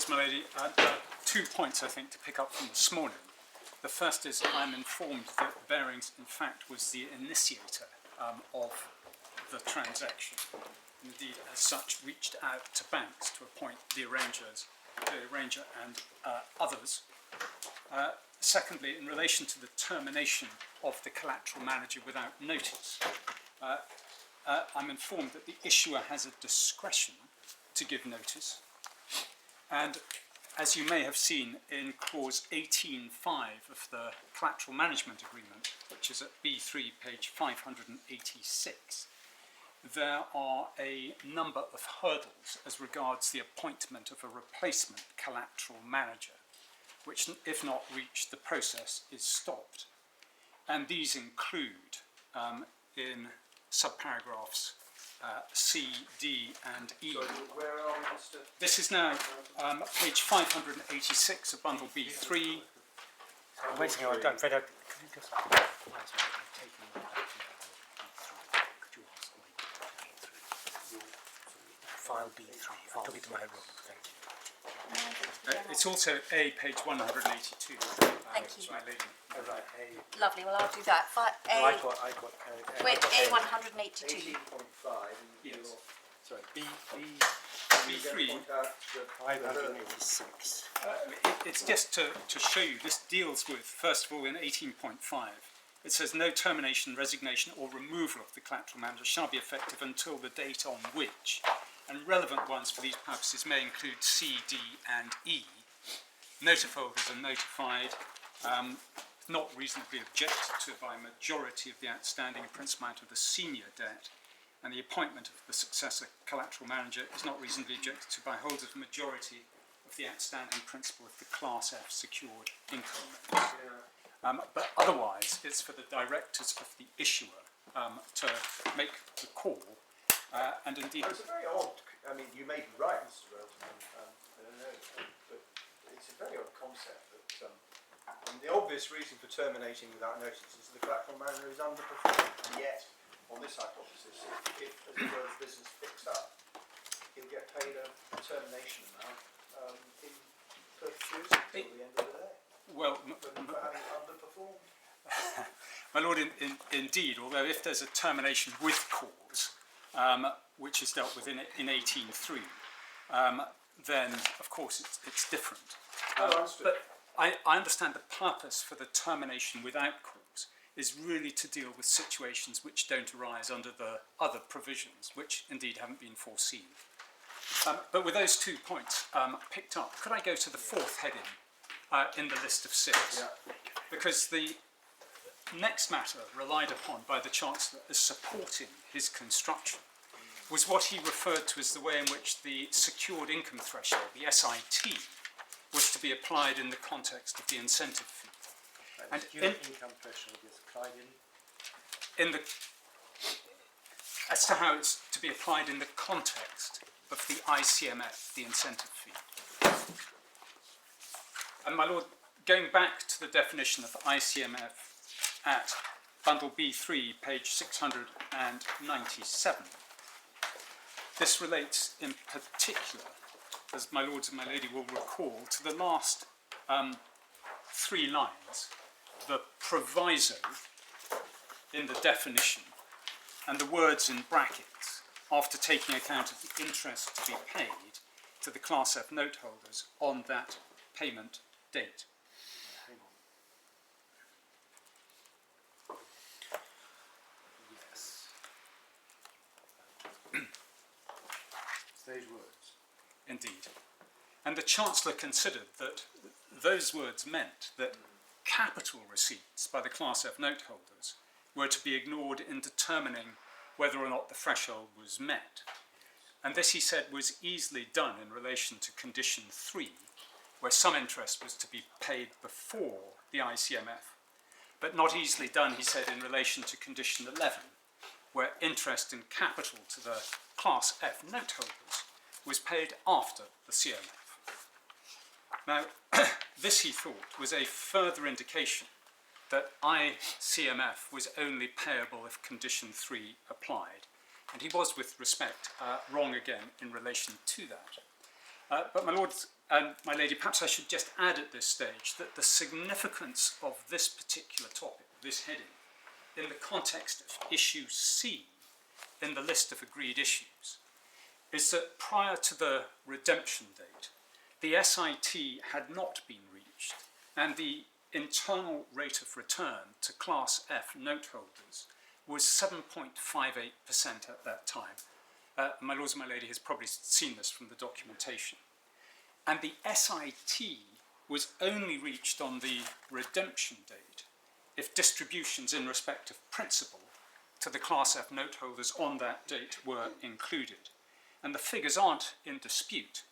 Lords, my Lady, 2 points I think to pick up from this morning. The first is I'm informed that Barings in fact was the initiator of the transaction. Indeed, as such, reached out to banks to appoint the arranger and others. Secondly, in relation to the termination of the collateral manager without notice, I'm informed that the issuer has a discretion to give notice. And as you may have seen in clause 18.5 of the Collateral Management Agreement, which is at B3, page 586, there are a number of hurdles as regards the appointment of a replacement collateral manager, which, if not reached, the process is stopped. And these include, in subparagraphs C, D, and E. Sorry, where are we, Mr.? This is now page 586 of bundle B3. I'm waiting on that. Fred, could you just... File B3. I took it to my room. Thank you. It's also A, page 182. Thank you. My lady. Oh, right, A. Lovely, well I'll do that. I got Wait, A182. 18.5. Yes. Sorry, B3. 586. It's just to show you, this deals with, first of all, in 18.5, it says no termination, resignation or removal of the collateral manager shall be effective until the date on which, and relevant ones for these purposes may include C, D and E. Notiholders are notified, not reasonably objected to by a majority of the outstanding principal amount of the senior debt, and the appointment of the successor collateral manager is not reasonably objected to by holders of a majority of the outstanding principal of the Class F secured income notes. But otherwise, it's for the directors of the issuer to make the call, and indeed... It's a very odd, I mean, you may be right, Mr. Relton, I don't know, but it's a very odd concept that the obvious reason for terminating without notice is the collateral manager is underperforming, and yet, on this hypothesis, if as it were, the business picks up, he'll get paid a termination amount in perpetuity until the end of the day. Well, for having underperformed. my Lord, indeed, although if there's a termination with cause, which is dealt with in 18.3, then of course it's different. But I understand the purpose for the termination without cause is really to deal with situations which don't arise under the other provisions, which indeed haven't been foreseen. But with those 2 points picked up, could I go to the fourth heading in the list of 6? Yeah. Because the next matter relied upon by the Chancellor as supporting his construction was what he referred to as the way in which the secured income threshold, the SIT, was to be applied in the context of the incentive fee. And income threshold is applied in the as to how it's to be applied in the context of the ICMF, the incentive fee. And my Lord, going back to the definition of ICMF at bundle B3, page 697, this relates in particular, as my Lords and my Lady will recall, to the last 3 lines, the proviso in the definition, and the words in brackets, after taking account of the interest to be paid to the Class F Noteholders on that payment date. Yes. Those words. Indeed. And the Chancellor considered that those words meant that capital receipts by the Class F Noteholders were to be ignored in determining whether or not the threshold was met. And this, he said, was easily done in relation to condition 3, where some interest was to be paid before the ICMF, but not easily done, he said, in relation to condition 11, where interest in capital to the Class F Noteholders was paid after the CMF. Now, this, he thought, was a further indication that ICMF was only payable if condition 3 applied, and he was, with respect, wrong again in relation to that. But my Lords, and my lady, perhaps I should just add at this stage that the significance of this particular topic, this heading, in the context of issue C in the list of agreed issues, is that prior to the redemption date, the SIT had not been reached, and the internal rate of return to Class F noteholders was 7.58% at that time. My lords and my lady has probably seen this from the documentation. And the SIT was only reached on the redemption date if distributions in respect of principal to the Class F noteholders on that date were included. And the figures aren't in dispute.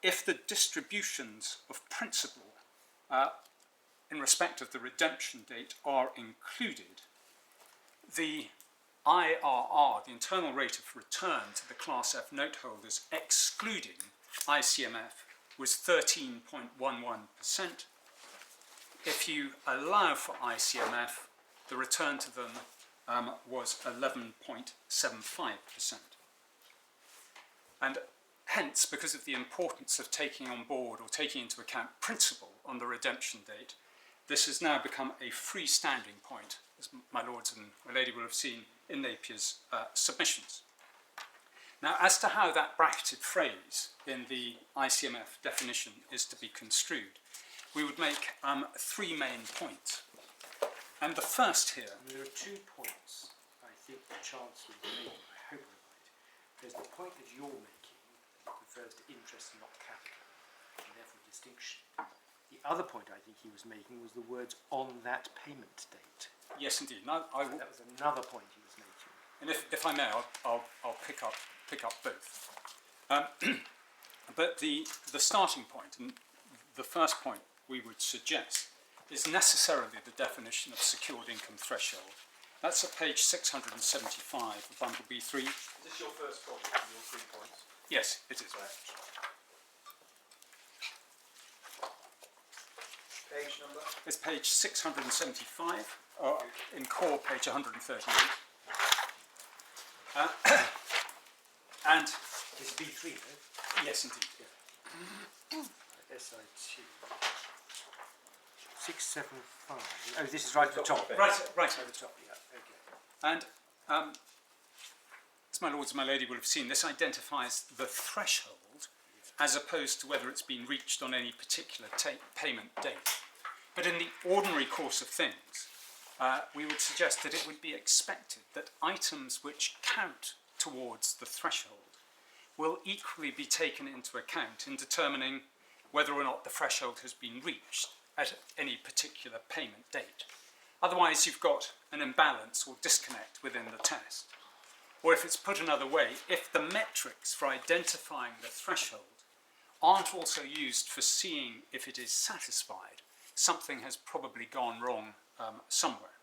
If the distributions of principal in respect of the redemption date are included, the IRR, the internal rate of return to the Class F noteholders, excluding ICMF, was 13.11%. If you allow for ICMF, the return to them was 11.75%. And hence, because of the importance of taking on board or taking into account principal on the redemption date, this has now become a freestanding point, as my lords and my lady will have seen in Napier's submissions. Now, as to how that bracketed phrase in the ICMF definition is to be construed, we would make three main points. And the first here... There are 2 points I think the Chancellor is making, I hope I'm right. There's the point that you're making, that refers to interest and not capital, and therefore distinction. The other point I think he was making was the words "on that payment date." Yes, indeed. Now, I will, That was another point he was making. and if I may, I'll pick up both. But the starting point, and the first point we would suggest, is necessarily the definition of secured income threshold. That's at page 675 of bundle B3. Is this your first copy of your 3 points? Yes, it is. Page number? It's page 675, in core page 138. And It's B3, no? yes, indeed. SIT. 675. Oh, this is right at the top. Right At the top, yeah. Okay. And as my lords and my lady will have seen, this identifies the threshold as opposed to whether it's been reached on any particular payment date. But in the ordinary course of things, we would suggest that it would be expected that items which count towards the threshold will equally be taken into account in determining whether or not the threshold has been reached at any particular payment date. Otherwise, you've got an imbalance or disconnect within the test. Or if it's put another way, if the metrics for identifying the threshold aren't also used for seeing if it is satisfied, something has probably gone wrong somewhere.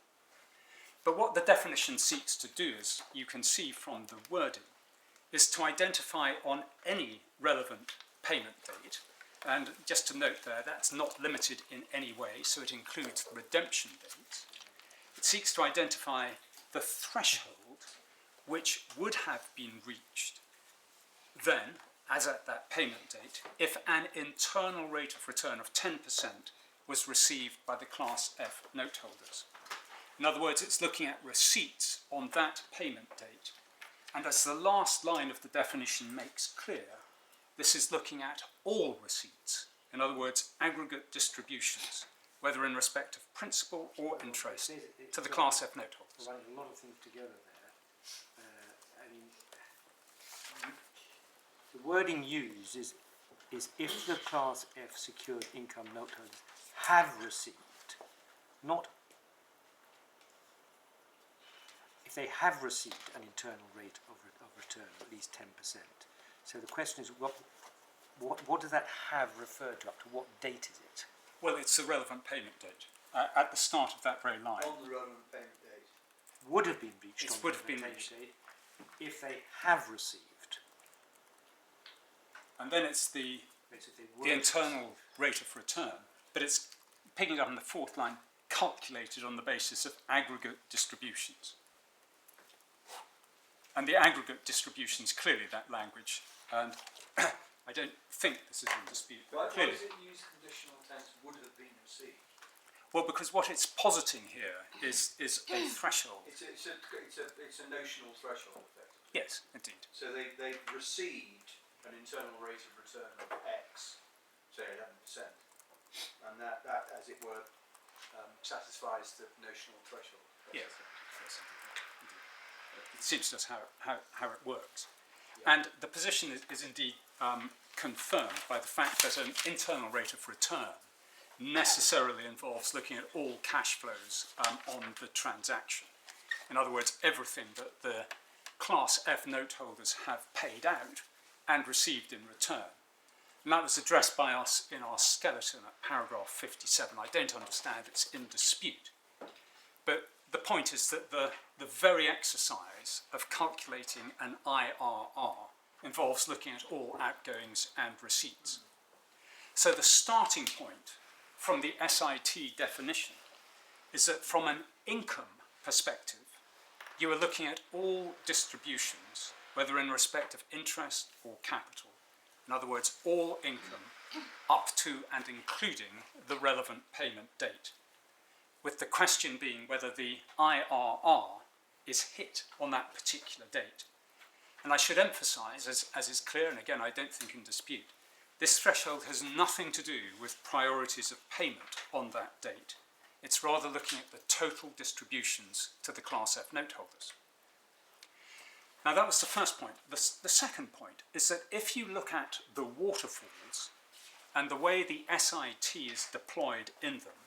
But what the definition seeks to do, as you can see from the wording, is to identify on any relevant payment date, and just to note there, that's not limited in any way, so it includes redemption dates. It seeks to identify the threshold which would have been reached then, as at that payment date, if an internal rate of return of 10% was received by the Class F noteholders. In other words, it's looking at receipts on that payment date. And as the last line of the definition makes clear, this is looking at all receipts, in other words, aggregate distributions, whether in respect of principal or interest, to the Class F noteholders. Running a lot of things together there. The wording used is if the Class F secured income noteholders have received, not if they have received an internal rate of return of at least 10%. So the question is, what does that have refer to? Up to what date is it? Well, it's the relevant payment date, at the start of that very line. On the relevant payment date. Would have been reached It on would the have been payment reached. date if they have received. And then it's the internal rate of return, but it's picking up on the fourth line, calculated on the basis of aggregate distributions. And the aggregate distributions, clearly that language, and I don't think this is in dispute, Why but clearly. does it use conditional tense would have been received? Well, because what it's positing here is a threshold. It's a notional threshold, effectively. Yes, indeed. So they've received an internal rate of return of X, say 11%, and that as it were, satisfies the notional threshold. Yes. Yes, indeed. It seems to us how it works. And the position is indeed confirmed by the fact that an internal rate of return necessarily involves looking at all cash flows on the transaction. In other words, everything that the Class F noteholders have paid out and received in return. And that was addressed by us in our skeleton at paragraph 57. I don't understand it's in dispute. But the point is that the very exercise of calculating an IRR involves looking at all outgoings and receipts. So the starting point from the SIT definition is that from an income perspective, you are looking at all distributions, whether in respect of interest or capital. In other words, all income up to and including the relevant payment date, with the question being whether the IRR is hit on that particular date. And I should emphasise, as is clear, and again I don't think in dispute, this threshold has nothing to do with priorities of payment on that date. It's rather looking at the total distributions to the Class F noteholders. Now that was the first point. The second point is that if you look at the waterfalls and the way the SIT is deployed in them,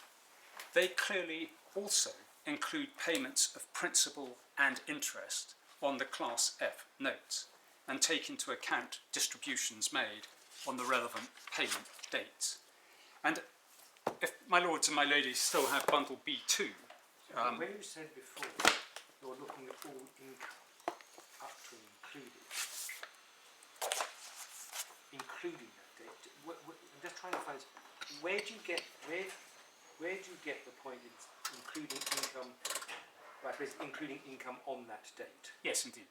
they clearly also include payments of principal and interest on the Class F notes and take into account distributions made on the relevant payment dates. And if my lords and my ladies still have bundle B2, When you said before you're looking at all income up to and including that date, I'm just trying to find where do you get the point in including income, right? Including income on that date. yes, indeed,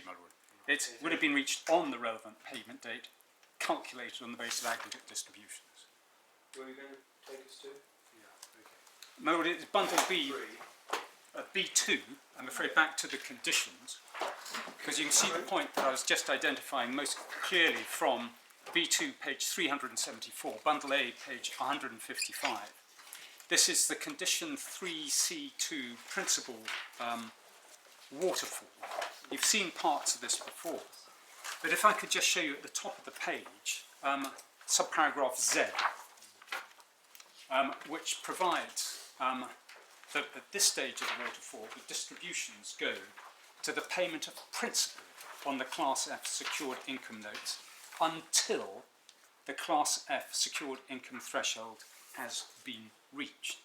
my lord. It would have been reached on the relevant payment date, calculated on the basis of aggregate distributions. Where are you going to take us to? Yeah. Okay. My lord, it's bundle B, Three. B2, I'm afraid back to the conditions, because you can see the point that I was just identifying most clearly from B2, page 374, bundle A, page 155. This is the condition 3C2 principal waterfall. You've seen parts of this before, but if I could just show you at the top of the page, subparagraph Z, which provides that at this stage of the waterfall, the distributions go to the payment of principal on the Class F secured income notes until the Class F secured income threshold has been reached.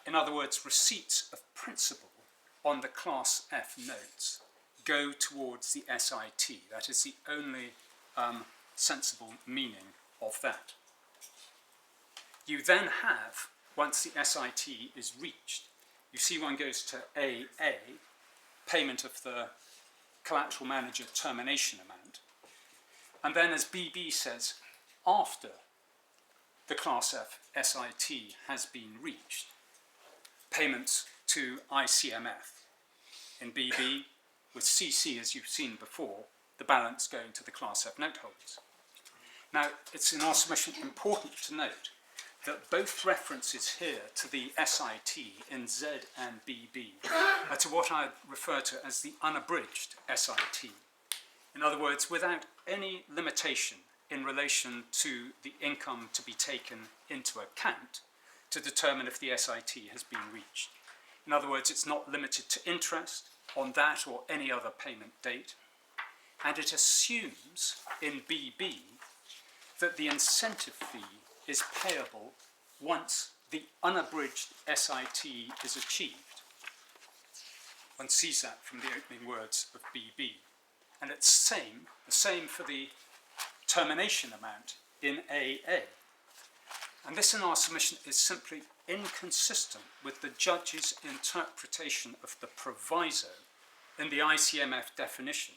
In other words, receipts of principal on the Class F notes go towards the SIT. That is the only sensible meaning of that. You then have, once the SIT is reached, you see one goes to AA, payment of the Collateral Manager termination amount, and then as BB says, after the Class F SIT has been reached, payments to ICMF. In BB, with CC, as you've seen before, the balance going to the Class F noteholders. Now, it's in our submission important to note that both references here to the SIT in Z and BB are to what I refer to as the unabridged SIT. In other words, without any limitation in relation to the income to be taken into account to determine if the SIT has been reached. In other words, it's not limited to interest on that or any other payment date, and it assumes in BB that the incentive fee is payable once the unabridged SIT is achieved. One sees that from the opening words of BB. And it's the same for the termination amount in AA. And this in our submission is simply inconsistent with the judge's interpretation of the proviso in the ICMF definition.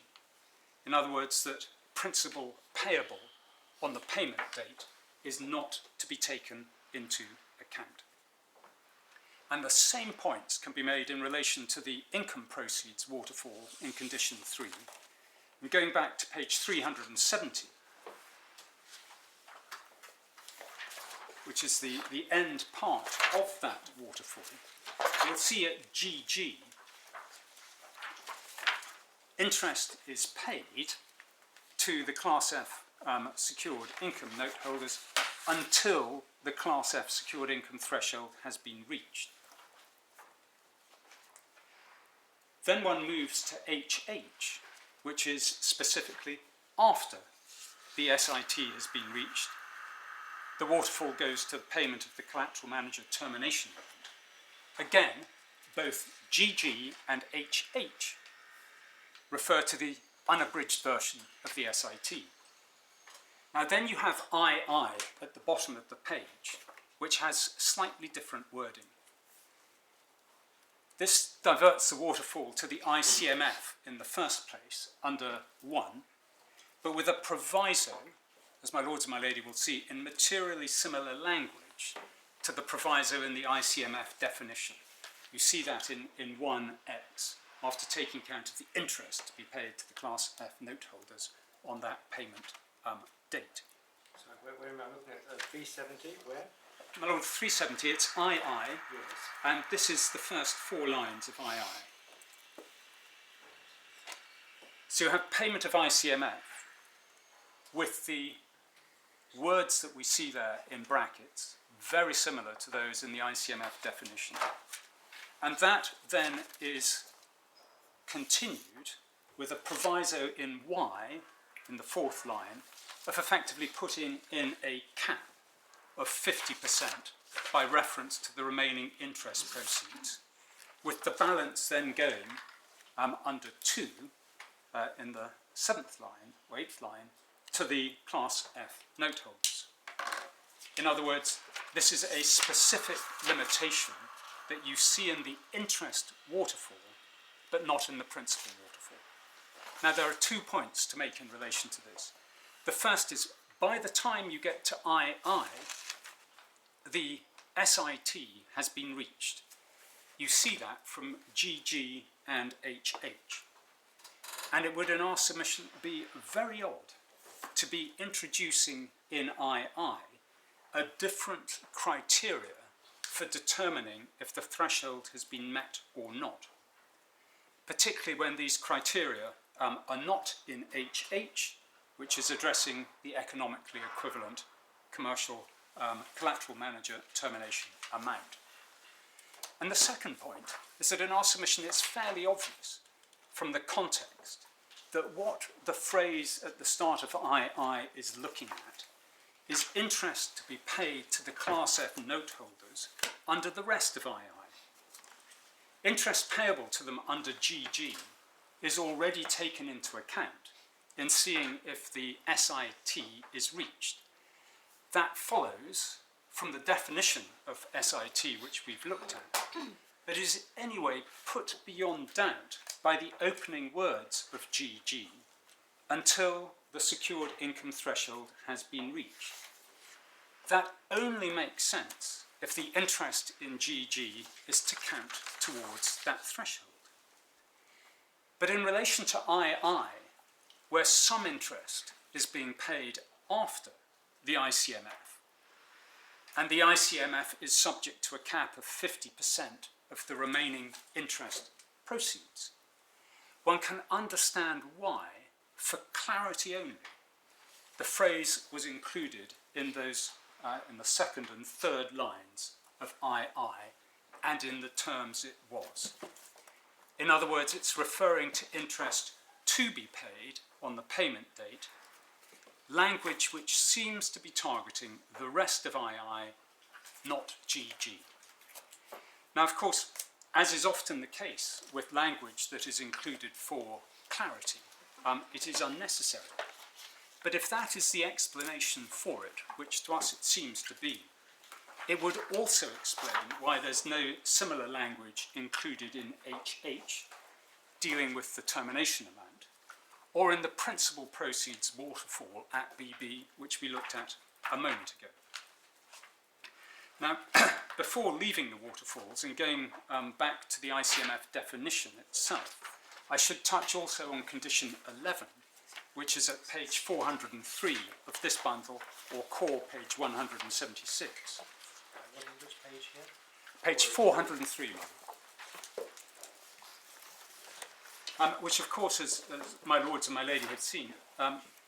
In other words, that principal payable on the payment date is not to be taken into account. And the same points can be made in relation to the income proceeds waterfall in condition 3. And going back to page 370, which is the end part of that waterfall, you'll see at GG, interest is paid to the Class F secured income note holders until the Class F secured income threshold has been reached. Then one moves to HH, which is specifically after the SIT has been reached. The waterfall goes to the payment of the Collateral Manager termination amount. Again, both GG and HH refer to the unabridged version of the SIT. Now then you have II at the bottom of the page, which has slightly different wording. This diverts the waterfall to the ICMF in the first place under 1, but with a proviso, as my lords and my lady will see, in materially similar language to the proviso in the ICMF definition. You see that in 1X, after taking account of the interest to be paid to the Class F note holders on that payment date. So where am I looking at? 370, where? My lord, 370, it's II, Yes. and this is the first 4 lines of II. So you have payment of ICMF with the words that we see there in brackets, very similar to those in the ICMF definition. And that then is continued with a proviso in Y, in the 4th line, of effectively putting in a cap of 50% by reference to the remaining interest proceeds, with the balance then going under 2 in the 7th line, or 8th line, to the Class F note holders. In other words, this is a specific limitation that you see in the interest waterfall, but not in the principal waterfall. Now there are 2 points to make in relation to this. The first is, by the time you get to II, the SIT has been reached. You see that from GG and HH. And it would, in our submission, be very odd to be introducing in II a different criteria for determining if the threshold has been met or not, particularly when these criteria are not in HH, which is addressing the economically equivalent commercial collateral manager termination amount. And the second point is that in our submission it's fairly obvious from the context that what the phrase at the start of II is looking at is interest to be paid to the Class F note holders under the rest of II. Interest payable to them under GG is already taken into account in seeing if the SIT is reached. That follows from the definition of SIT which we've looked at, that is anyway put beyond doubt by the opening words of GG until the secured income threshold has been reached. That only makes sense if the interest in GG is to count towards that threshold. But in relation to II, where some interest is being paid after the ICMF, and the ICMF is subject to a cap of 50% of the remaining interest proceeds, one can understand why, for clarity only, the phrase was included in those in the 2nd and 3rd lines of II and in the terms it was. In other words, it's referring to interest to be paid on the payment date, language which seems to be targeting the rest of II, not GG. Now, of course, as is often the case with language that is included for clarity, it is unnecessary. But if that is the explanation for it, which to us it seems to be, it would also explain why there's no similar language included in HH, dealing with the termination amount, or in the principal proceeds waterfall at BB, which we looked at a moment ago. Now, before leaving the waterfalls and going back to the ICMF definition itself, I should touch also on condition 11, which is at page 403 of this bundle, or core page 176. Which page here? Page 403, which of course, as my lords and my lady have seen,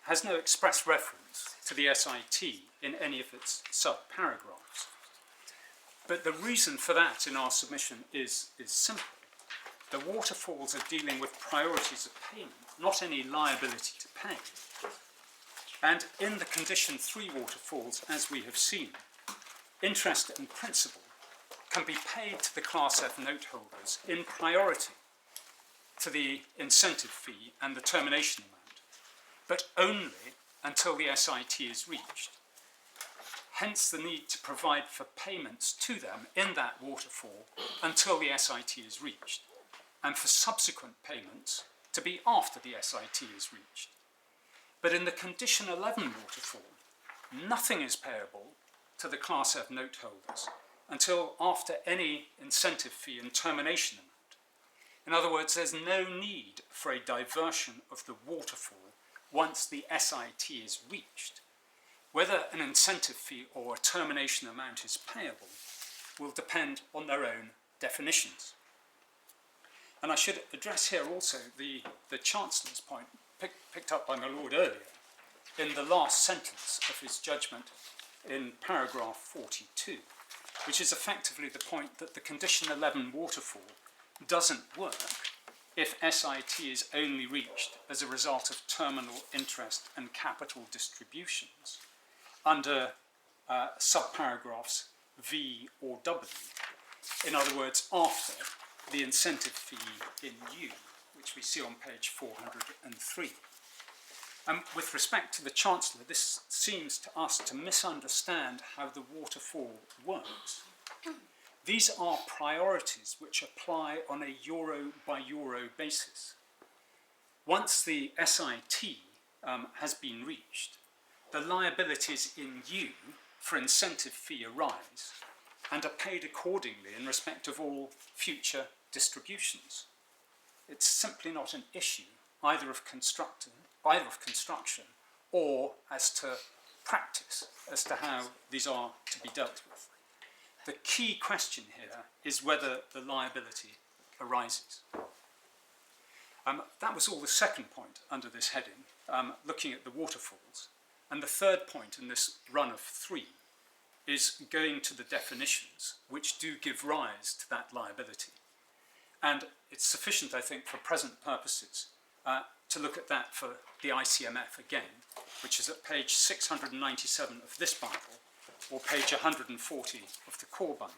has no express reference to the SIT in any of its sub-paragraphs. But the reason for that in our submission is simple. The waterfalls are dealing with priorities of payment, not any liability to pay. And in the condition 3 waterfalls, as we have seen, interest and principal can be paid to the Class F noteholders in priority to the incentive fee and the termination amount, but only until the SIT is reached. Hence the need to provide for payments to them in that waterfall until the SIT is reached, and for subsequent payments to be after the SIT is reached. But in the condition 11 waterfall, nothing is payable to the Class F noteholders until after any incentive fee and termination amount. In other words, there's no need for a diversion of the waterfall once the SIT is reached. Whether an incentive fee or a termination amount is payable will depend on their own definitions. And I should address here also the Chancellor's point picked up by my Lord earlier in the last sentence of his judgment in paragraph 42, which is effectively the point that the condition 11 waterfall doesn't work if SIT is only reached as a result of terminal interest and capital distributions under subparagraphs V or W. In other words, after the incentive fee in U, which we see on page 403. With respect to the Chancellor, this seems to us to misunderstand how the waterfall works. These are priorities which apply on a euro-by-euro basis. Once the SIT has been reached, the liabilities in U for incentive fee arise and are paid accordingly in respect of all future distributions. It's simply not an issue either of construction or as to practice as to how these are to be dealt with. The key question here is whether the liability arises. That was all the second point under this heading, looking at the waterfalls. And the third point in this run of 3 is going to the definitions which do give rise to that liability. And it's sufficient, I think, for present purposes to look at that for the ICMF again, which is at page 697 of this bundle, or page 140 of the core bundle.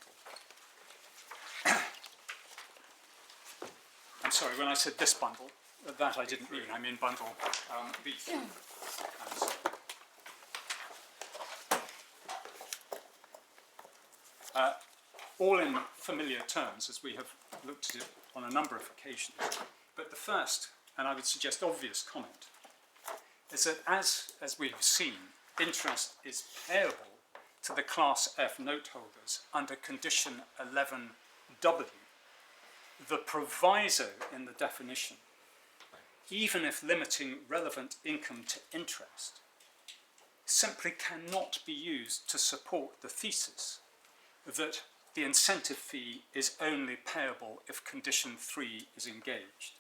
I'm sorry, when I said this bundle, that I didn't mean. I mean bundle B3. All in familiar terms, as we have looked at it on a number of occasions. But the first, and I would suggest obvious comment, is that as we have seen, interest is payable to the Class F noteholders under condition 11W. The proviso in the definition, even if limiting relevant income to interest, simply cannot be used to support the thesis that the incentive fee is only payable if condition 3 is engaged.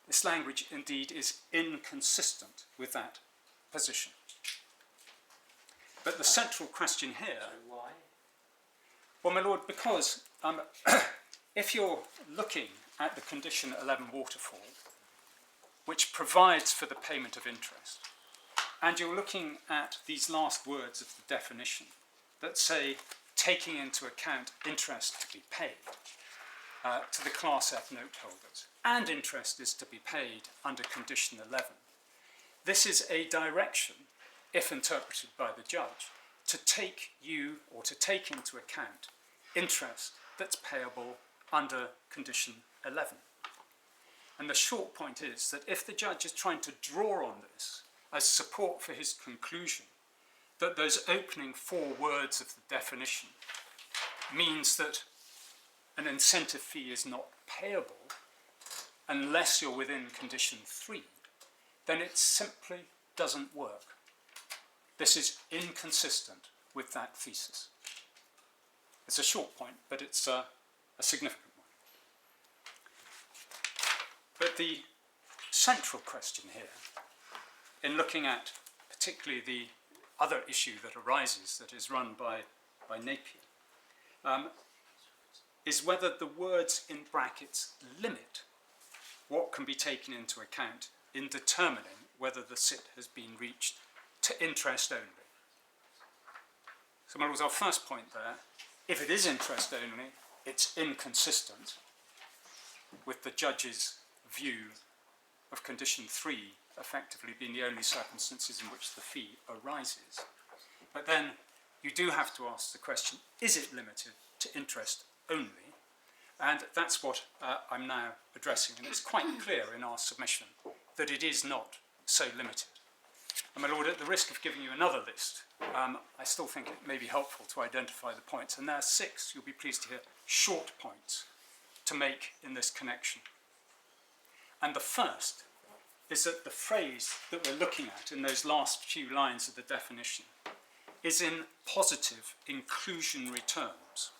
This language indeed is inconsistent with that position. But the central question here... Why? Well, my lord, because if you're looking at the condition 11 waterfall, which provides for the payment of interest, and you're looking at these last words of the definition that say, taking into account interest to be paid to the Class F noteholders, and interest is to be paid under condition 11. This is a direction, if interpreted by the judge, to take into account interest that's payable under condition 11. And the short point is that if the judge is trying to draw on this as support for his conclusion that those opening 4 words of the definition means that an incentive fee is not payable unless you're within condition 3, then it simply doesn't work. This is inconsistent with that thesis. It's a short point, but it's a significant one. But the central question here, in looking at particularly the other issue that arises that is run by Napier, is whether the words in brackets limit what can be taken into account in determining whether the SIT has been reached to interest only. So that was our first point there. If it is interest only, it's inconsistent with the judge's view of condition 3 effectively being the only circumstances in which the fee arises. But then you do have to ask the question, is it limited to interest only? And that's what I'm now addressing. And it's quite clear in our submission that it is not so limited. And my Lord, at the risk of giving you another list, I still think it may be helpful to identify the points. And there are 6, you'll be pleased to hear, short points to make in this connection. And the first is that the phrase that we're looking at in those last few lines of the definition is in positive inclusionary terms.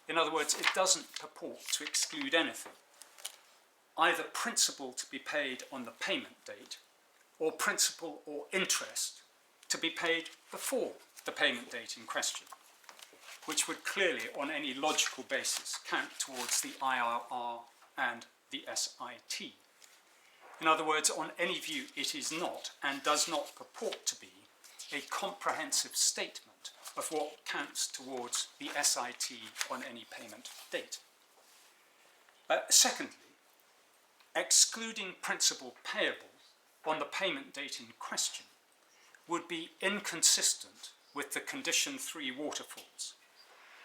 In other words, it doesn't purport to exclude anything, either principal to be paid on the payment date or principal or interest to be paid before the payment date in question, which would clearly, on any logical basis, count towards the IRR and the SIT. In other words, on any view, it is not and does not purport to be a comprehensive statement of what counts towards the SIT on any payment date. Secondly, excluding principal payable on the payment date in question would be inconsistent with the condition 3 waterfalls,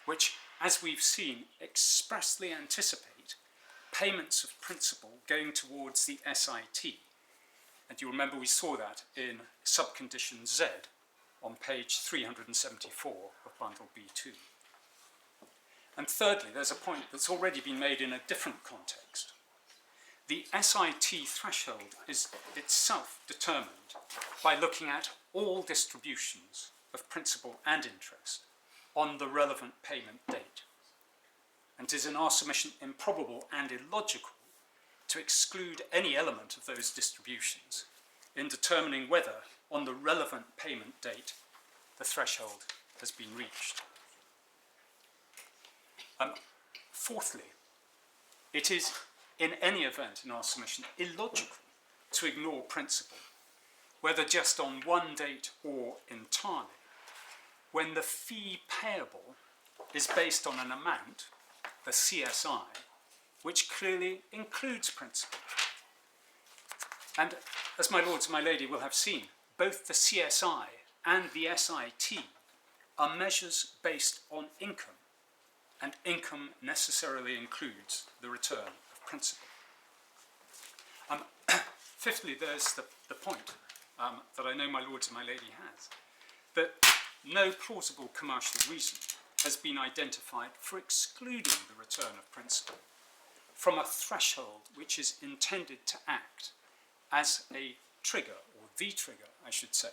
which, as we've seen, expressly anticipate payments of principal going towards the SIT. And you remember we saw that in subcondition Z on page 374 of bundle B2. And thirdly, there's a point that's already been made in a different context. The SIT threshold is itself determined by looking at all distributions of principal and interest on the relevant payment date. And it is in our submission improbable and illogical to exclude any element of those distributions in determining whether, on the relevant payment date, the threshold has been reached. Fourthly, it is in any event in our submission illogical to ignore principle, whether just on one date or entirely, when the fee payable is based on an amount, the CSI, which clearly includes principal. And as my lords and my lady will have seen, both the CSI and the SIT are measures based on income, and income necessarily includes the return of principal. Fifthly, there's the point that I know my lords and my lady has, that no plausible commercial reason has been identified for excluding the return of principal from a threshold which is intended to act as a trigger, or the trigger, I should say,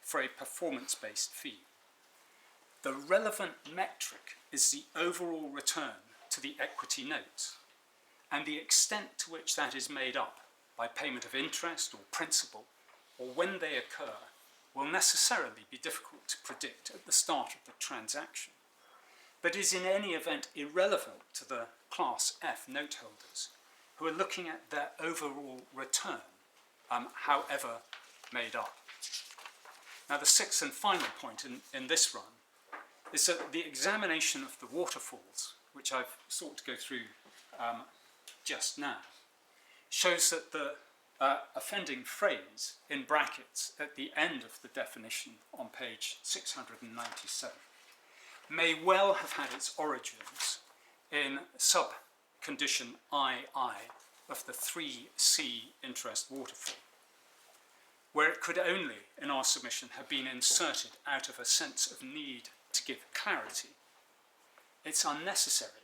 for a performance-based fee. The relevant metric is the overall return to the equity notes, and the extent to which that is made up by payment of interest or principal, or when they occur, will necessarily be difficult to predict at the start of the transaction, but is in any event irrelevant to the Class F Noteholders, who are looking at their overall return, however made up. Now, the sixth and final point in this run is that the examination of the waterfalls, which I've sought to go through just now, shows that the offending phrase in brackets at the end of the definition on page 697 may well have had its origins in subcondition II of the 3C interest waterfall, where it could only, in our submission, have been inserted out of a sense of need to give clarity. It's unnecessary,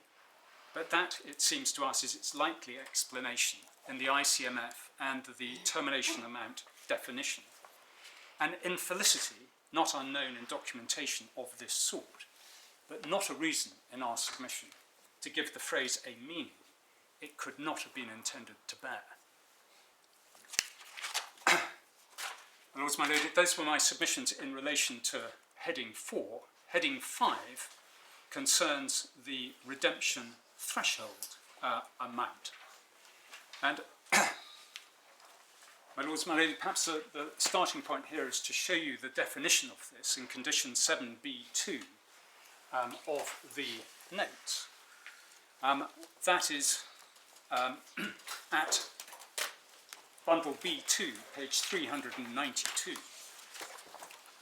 but that, it seems to us, is its likely explanation in the ICMF and the termination amount definition. An infelicity not unknown in documentation of this sort, but not a reason in our submission to give the phrase a meaning it could not have been intended to bear. And also, my lord, those were my submissions in relation to heading 4. Heading 5 concerns the redemption threshold amount. And my lords, my lady, perhaps the starting point here is to show you the definition of this in condition 7b2 of the notes. That is at bundle B2, page 392.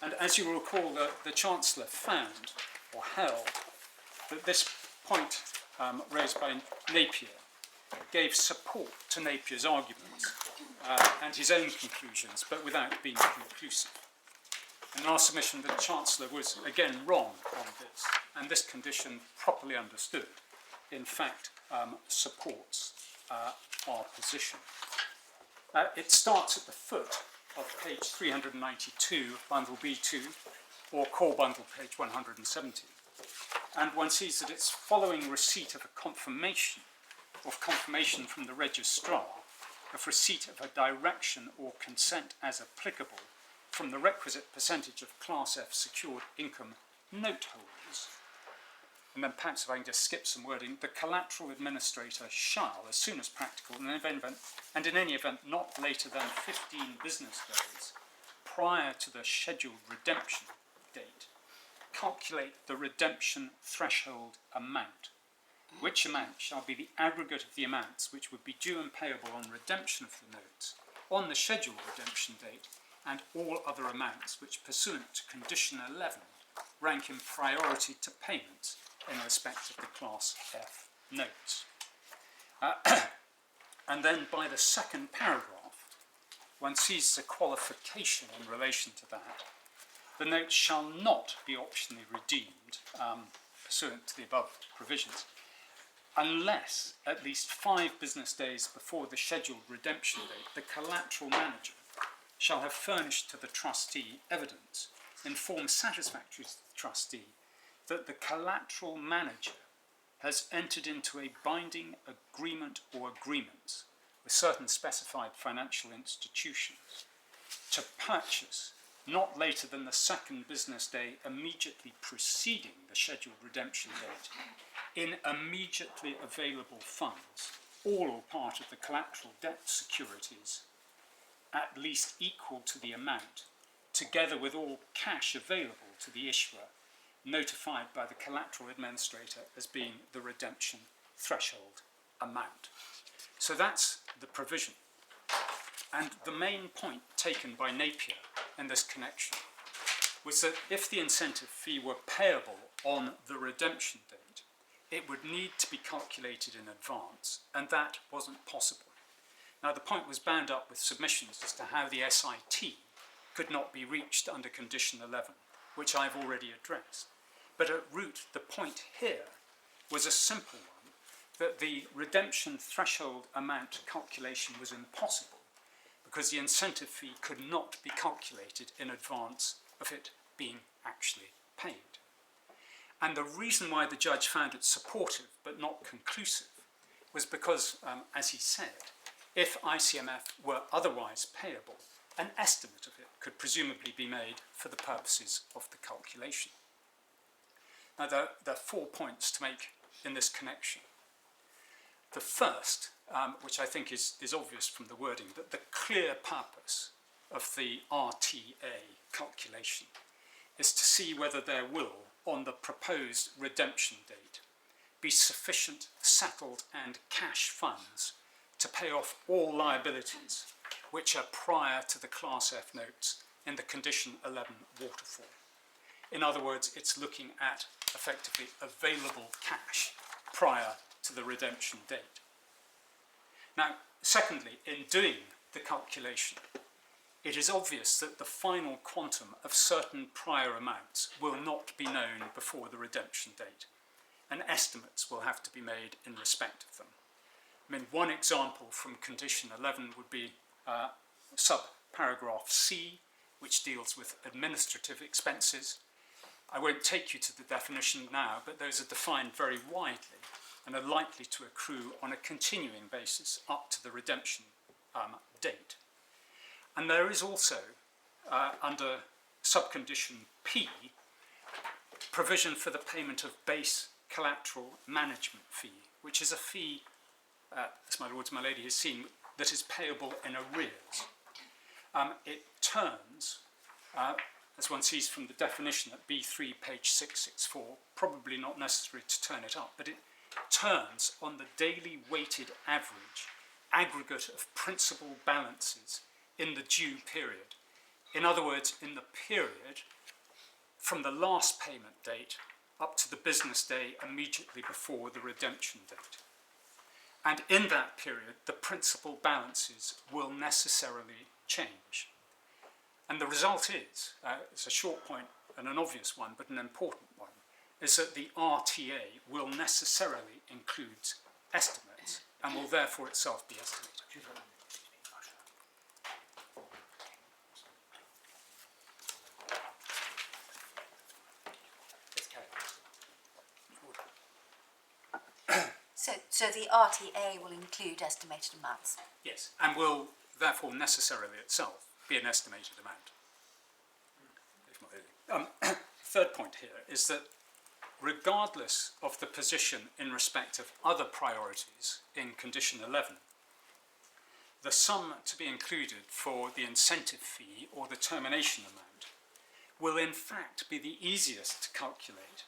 And as you will recall, the Chancellor found, or held, that this point raised by Napier gave support to Napier's arguments and his own conclusions, but without being conclusive. In our submission, the Chancellor was again wrong on this, and this condition, properly understood, in fact supports our position. It starts at the foot of page 392, bundle B2, or core bundle page 170. And one sees that it's following receipt of a confirmation from the registrar of receipt of a direction or consent as applicable from the requisite percentage of Class F secured income note holders. And then perhaps if I can just skip some wording, the collateral administrator shall, as soon as practical, and in any event not later than 15 business days prior to the scheduled redemption date, calculate the redemption threshold amount, which amount shall be the aggregate of the amounts which would be due and payable on redemption of the notes on the scheduled redemption date, and all other amounts which, pursuant to condition 11, rank in priority to payments in respect of the Class F notes. And then by the second paragraph, one sees the qualification in relation to that. The notes shall not be optionally redeemed, pursuant to the above provisions, unless at least 5 business days before the scheduled redemption date, the collateral manager shall have furnished to the trustee evidence in form satisfactory to the trustee that the collateral manager has entered into a binding agreement or agreements with certain specified financial institutions to purchase, not later than the second business day immediately preceding the scheduled redemption date, in immediately available funds, all or part of the collateral debt securities, at least equal to the amount, together with all cash available to the issuer, notified by the collateral administrator as being the redemption threshold amount. So that's the provision. And the main point taken by Napier in this connection was that if the incentive fee were payable on the redemption date, it would need to be calculated in advance, and that wasn't possible. Now, the point was bound up with submissions as to how the SIT could not be reached under condition 11, which I've already addressed. But at root, the point here was a simple one, that the redemption threshold amount calculation was impossible because the incentive fee could not be calculated in advance of it being actually paid. And the reason why the judge found it supportive but not conclusive was because, as he said, if ICMF were otherwise payable, an estimate of it could presumably be made for the purposes of the calculation. Now, there are 4 points to make in this connection. The first, which I think is obvious from the wording, that the clear purpose of the RTA calculation is to see whether there will, on the proposed redemption date, be sufficient settled and cash funds to pay off all liabilities which are prior to the Class F notes in the condition 11 waterfall. In other words, it's looking at effectively available cash prior to the redemption date. Now, secondly, in doing the calculation, it is obvious that the final quantum of certain prior amounts will not be known before the redemption date, and estimates will have to be made in respect of them. I mean, one example from condition 11 would be subparagraph C, which deals with administrative expenses. I won't take you to the definition now, but those are defined very widely and are likely to accrue on a continuing basis up to the redemption date. And there is also, under subcondition P, provision for the payment of base collateral management fee, which is a fee, as my lords and my lady has seen, that is payable in arrears. It turns, as one sees from the definition at B3, page 664, probably not necessary to turn it up, but it turns on the daily weighted average aggregate of principal balances in the due period. In other words, in the period from the last payment date up to the business day immediately before the redemption date. And in that period, the principal balances will necessarily change. And the result is, it's a short point and an obvious one, but an important one, is that the RTA will necessarily include estimates and will therefore itself be estimated. So the RTA will include estimated amounts. Yes, and will therefore necessarily itself be an estimated amount. If not really. Third point here is that regardless of the position in respect of other priorities in condition 11, the sum to be included for the incentive fee or the termination amount will in fact be the easiest to calculate,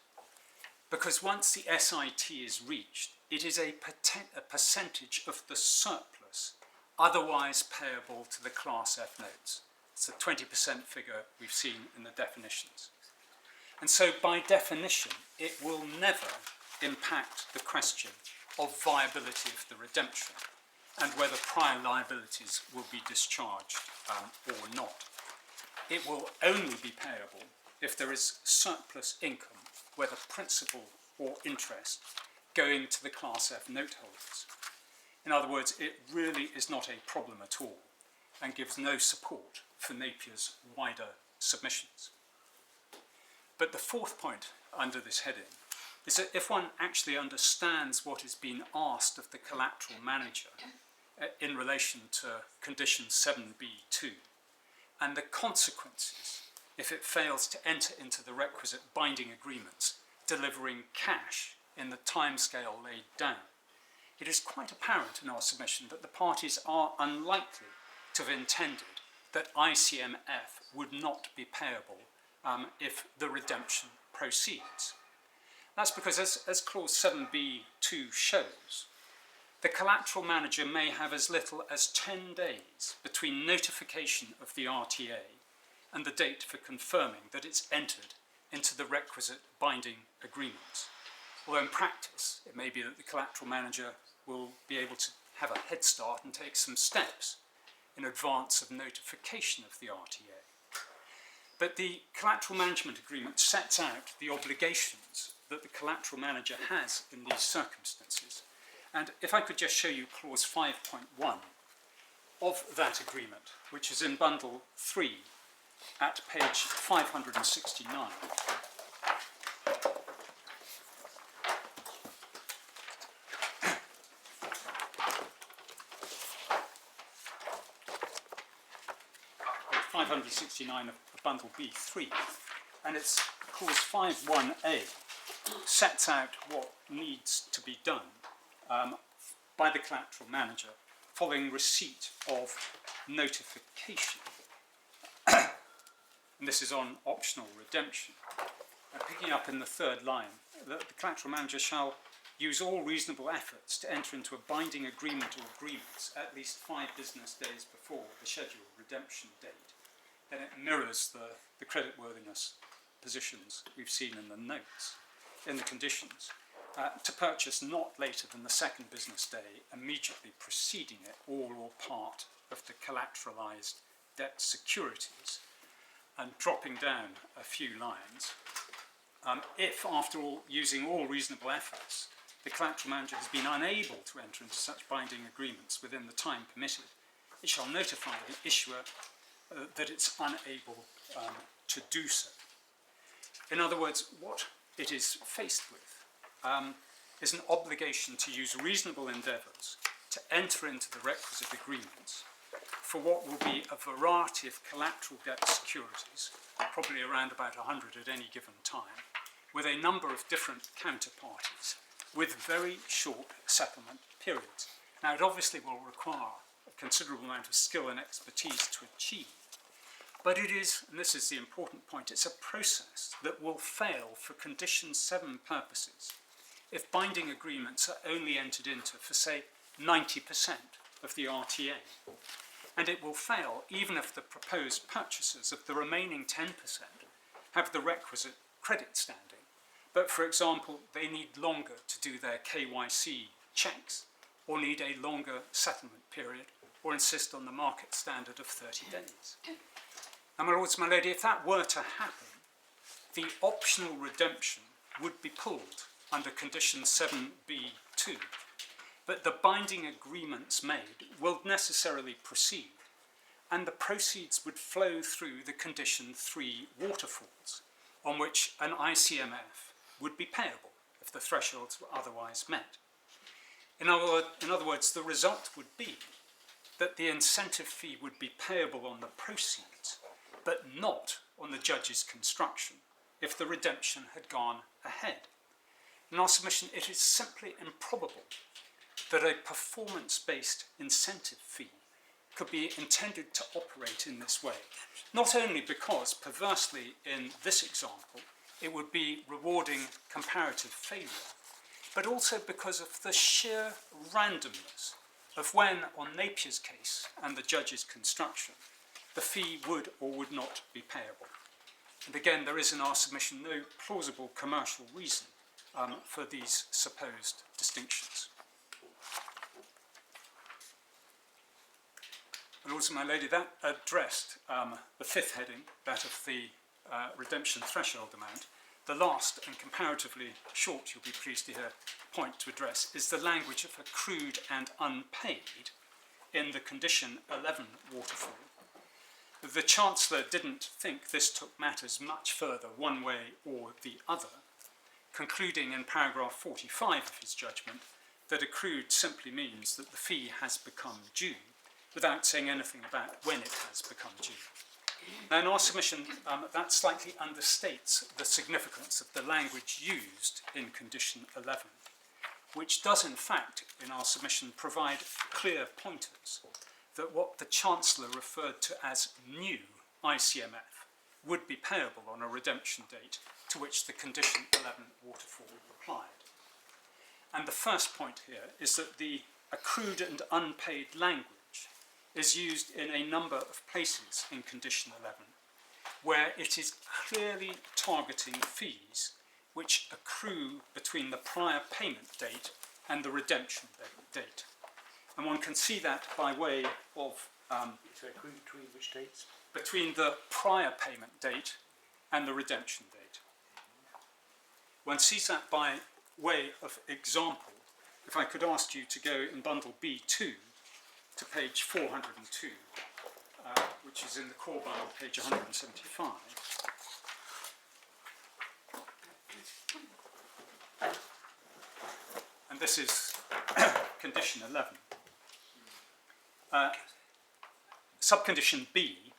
because once the SIT is reached, it is a percentage of the surplus otherwise payable to the Class F notes. It's a 20% figure we've seen in the definitions. And so by definition, it will never impact the question of viability of the redemption and whether prior liabilities will be discharged or not. It will only be payable if there is surplus income, whether principal or interest, going to the Class F noteholders. In other words, it really is not a problem at all and gives no support for Napier's wider submissions. But the fourth point under this heading is that if one actually understands what is being asked of the collateral manager in relation to condition 7b2 and the consequences if it fails to enter into the requisite binding agreements delivering cash in the timescale laid down, it is quite apparent in our submission that the parties are unlikely to have intended that ICMF would not be payable if the redemption proceeds. That's because, as clause 7b2 shows, the collateral manager may have as little as 10 days between notification of the RTA and the date for confirming that it's entered into the requisite binding agreements. Although in practice, it may be that the collateral manager will be able to have a head start and take some steps in advance of notification of the RTA. But the collateral management agreement sets out the obligations that the collateral manager has in these circumstances. And if I could just show you clause 5.1 of that agreement, which is in bundle 3 at page 569. Page 569 of bundle B3, and it's clause 5.1a sets out what needs to be done by the collateral manager following receipt of notification. And this is on optional redemption. Picking up in the third line, that the collateral manager shall use all reasonable efforts to enter into a binding agreement or agreements at least 5 business days before the scheduled redemption date. Then it mirrors the creditworthiness positions we've seen in the notes, in the conditions. to purchase not later than the second business day immediately preceding it, all or part of the collateralised debt securities, and dropping down a few lines, if, after all, using all reasonable efforts, the collateral manager has been unable to enter into such binding agreements within the time permitted, it shall notify the issuer that it's unable to do so. In other words, what it is faced with is an obligation to use reasonable endeavours to enter into the requisite agreements for what will be a variety of collateral debt securities, probably around about 100 at any given time, with a number of different counterparties, with very short settlement periods. Now, it obviously will require a considerable amount of skill and expertise to achieve, but it is, and this is the important point, it's a process that will fail for Condition 7 purposes if binding agreements are only entered into for, say, 90% of the RTA. And it will fail even if the proposed purchasers of the remaining 10% have the requisite credit standing. But, for example, they need longer to do their KYC checks, or need a longer settlement period, or insist on the market standard of 30 days. Now, my lords, my lady, if that were to happen, the optional redemption would be pulled under Condition 7b(2), but the binding agreements made will necessarily proceed, and the proceeds would flow through the Condition 3 waterfalls, on which an ICMF would be payable if the thresholds were otherwise met. In other words, the result would be that the incentive fee would be payable on the proceeds, but not on the judge's construction if the redemption had gone ahead. In our submission, it is simply improbable that a performance-based incentive fee could be intended to operate in this way, not only because, perversely in this example, it would be rewarding comparative failure, but also because of the sheer randomness of when, on Napier's case and the judge's construction, the fee would or would not be payable. And again, there is in our submission no plausible commercial reason for these supposed distinctions. And also, my lady, that addressed the fifth heading, that of the redemption threshold amount. The last and comparatively short, you'll be pleased to hear, point to address is the language of accrued and unpaid in the Condition 11 waterfall. The Chancellor didn't think this took matters much further one way or the other, concluding in paragraph 45 of his judgment that accrued simply means that the fee has become due, without saying anything about when it has become due. Now, in our submission, that slightly understates the significance of the language used in Condition 11, which does, in fact, in our submission, provide clear pointers that what the Chancellor referred to as new ICMF would be payable on a redemption date to which the Condition 11 waterfall applied. And the first point here is that the accrued and unpaid language is used in a number of places in Condition 11, where it is clearly targeting fees which accrue between the prior payment date and the redemption date. And one can see that by way of... So accrued between which dates? Between the prior payment date and the redemption date. One sees that by way of example. If I could ask you to go in bundle B2 to page 402, which is in the core bundle, page 175. And this is Condition 11. Subcondition B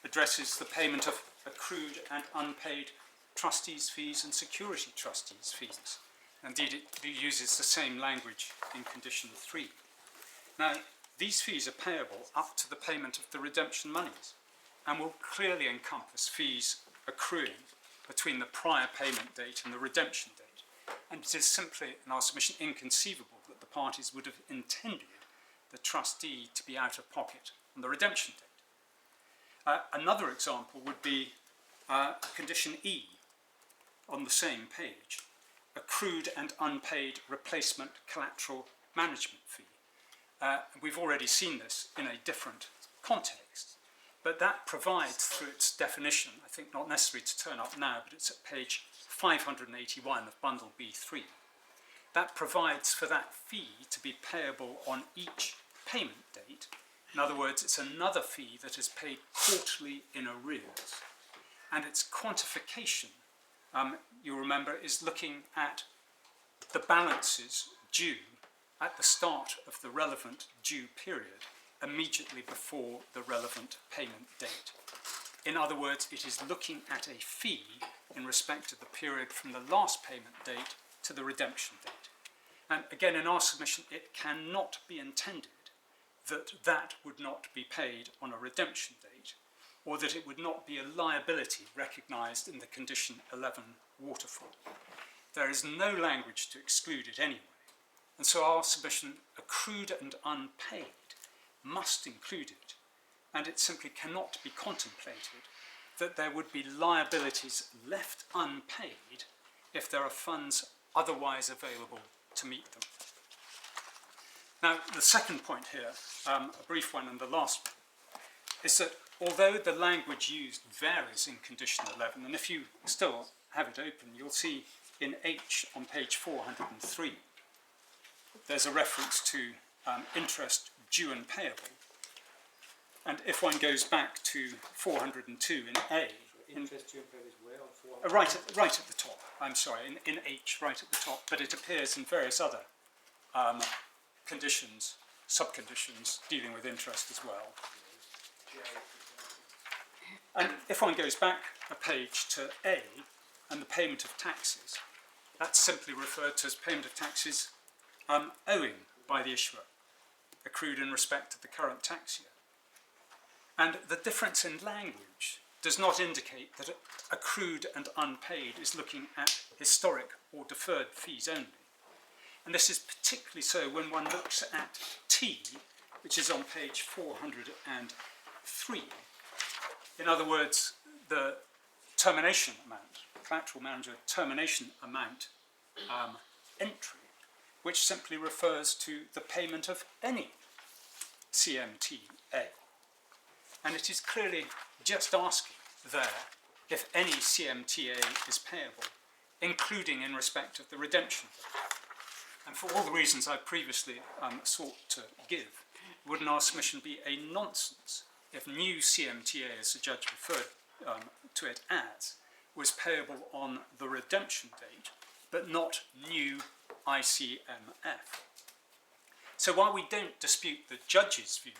addresses the payment of accrued and unpaid trustees' fees and security trustees' fees. Indeed, it uses the same language in Condition 3. Now, these fees are payable up to the payment of the redemption monies and will clearly encompass fees accruing between the prior payment date and the redemption date. And it is simply, in our submission, inconceivable that the parties would have intended the trustee to be out of pocket on the redemption date. Another example would be Condition E on the same page. accrued and unpaid replacement collateral management fee. We've already seen this in a different context, but that provides through its definition, I think not necessary to turn up now, but it's at page 581 of Bundle B3. That provides for that fee to be payable on each payment date. In other words, it's another fee that is paid quarterly in arrears. And its quantification, you'll remember, is looking at the balances due at the start of the relevant due period, immediately before the relevant payment date. In other words, it is looking at a fee in respect of the period from the last payment date to the redemption date. And again, in our submission, it cannot be intended that that would not be paid on a redemption date, or that it would not be a liability recognised in the condition 11 Waterfall. There is no language to exclude it anyway, and so our submission, accrued and unpaid, must include it, and it simply cannot be contemplated that there would be liabilities left unpaid if there are funds otherwise available to meet them. Now, the second point here, a brief one and the last one, is that although the language used varies in condition 11, and if you still have it open, you'll see in H on page 403, there's a reference to interest due and payable. And if one goes back to 402 in A, Interest due and payable is where on 4? right at the top, I'm sorry, in H, right at the top, but it appears in various other conditions, subconditions, dealing with interest as well. And if one goes back a page to A and the payment of taxes, that's simply referred to as payment of taxes owing by the issuer, accrued in respect of the current tax year. And the difference in language does not indicate that accrued and unpaid is looking at historic or deferred fees only. And this is particularly so when one looks at T, which is on page 403. In other words, the termination amount, Collateral Manager termination amount entry, which simply refers to the payment of any CMTA. And it is clearly just asking there if any CMTA is payable, including in respect of the redemption. And for all the reasons I previously sought to give, would in our submission be a nonsense if new CMTA, as the judge referred to it as, was payable on the redemption date, but not new ICMF. So while we don't dispute the judge's view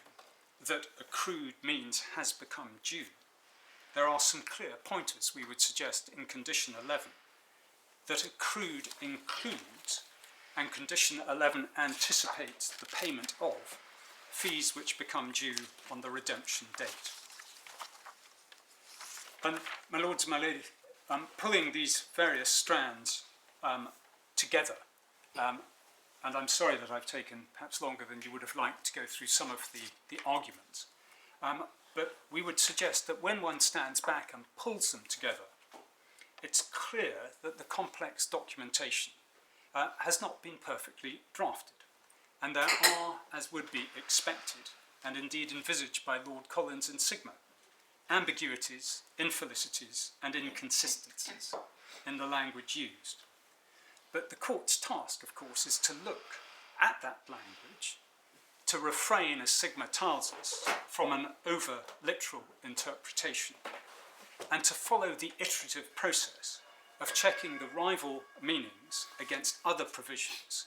that accrued means has become due, there are some clear pointers we would suggest in condition 11, that accrued includes, and condition 11 anticipates the payment of, fees which become due on the redemption date. And my lords and my ladies, pulling these various strands together, and I'm sorry that I've taken perhaps longer than you would have liked to go through some of the arguments, but we would suggest that when one stands back and pulls them together, it's clear that the complex documentation has not been perfectly drafted, and there are, as would be expected, and indeed envisaged by Lord Collins and Sigma, ambiguities, infelicities, and inconsistencies in the language used. But the court's task, of course, is to look at that language, to refrain, as Sigma tells us, from an over-literal interpretation, and to follow the iterative process of checking the rival meanings against other provisions,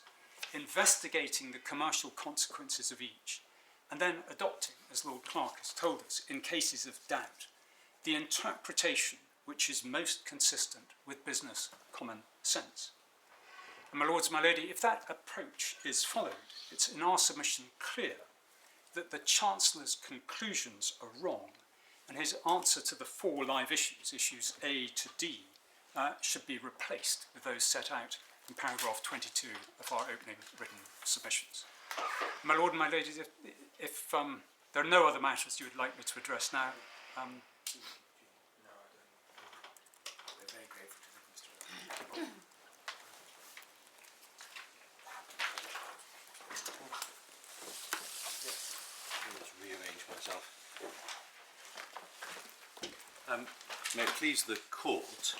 investigating the commercial consequences of each, and then adopting, as Lord Clark has told us, in cases of doubt, the interpretation which is most consistent with business common sense. And my lords and my lady, if that approach is followed, it's in our submission clear that the Chancellor's conclusions are wrong, and his answer to the 4 live issues, issues A to D, should be replaced with those set out in paragraph 22 of our opening written submissions. My lord and my ladies, if there are no other matters you would like me to address now, No, I don't. We're very grateful to Mr. myself. May it please the court,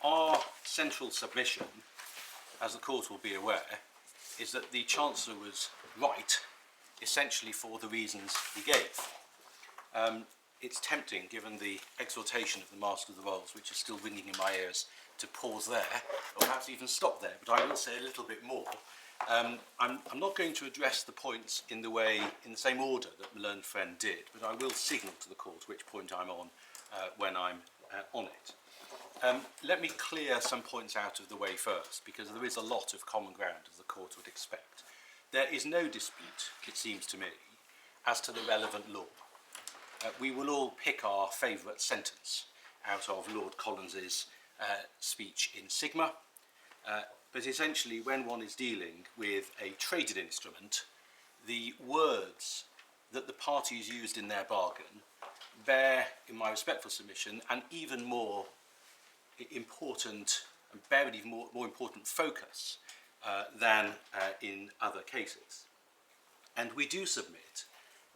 our central submission, as the court will be aware, is that the Chancellor was right, essentially for the reasons he gave. It's tempting, given the exhortation of the Master of the Rolls, which is still ringing in my ears, to pause there, or perhaps even stop there, but I will say a little bit more. I'm not going to address the points in the same order that my learned friend did, but I will signal to the court which point I'm on when I'm on it. Let me clear some points out of the way first, because there is a lot of common ground, as the court would expect. There is no dispute, it seems to me, as to the relevant law. We will all pick our favourite sentence out of Lord Collins's speech in Sigma, but essentially when one is dealing with a traded instrument, the words that the parties used in their bargain bear, in my respectful submission, an even more important and bear an even more important focus than in other cases. And we do submit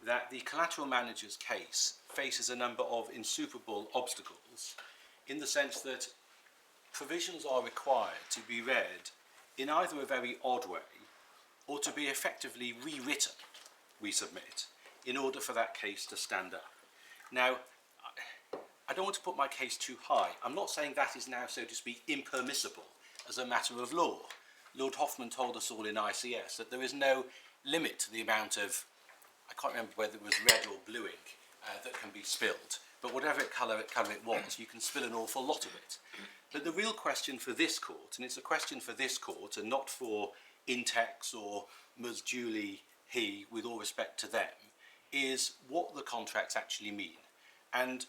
that the collateral manager's case faces a number of insuperable obstacles, in the sense that provisions are required to be read in either a very odd way or to be effectively rewritten, we submit, in order for that case to stand up. Now, I don't want to put my case too high. I'm not saying that is now, so to speak, impermissible as a matter of law. Lord Hoffman told us all in ICS that there is no limit to the amount of, I can't remember whether it was red or blue ink, that can be spilled. But whatever colour it was, you can spill an awful lot of it. But the real question for this court, and it's a question for this court and not for Intex or Ms. Julie He, with all respect to them, is what the contracts actually mean. And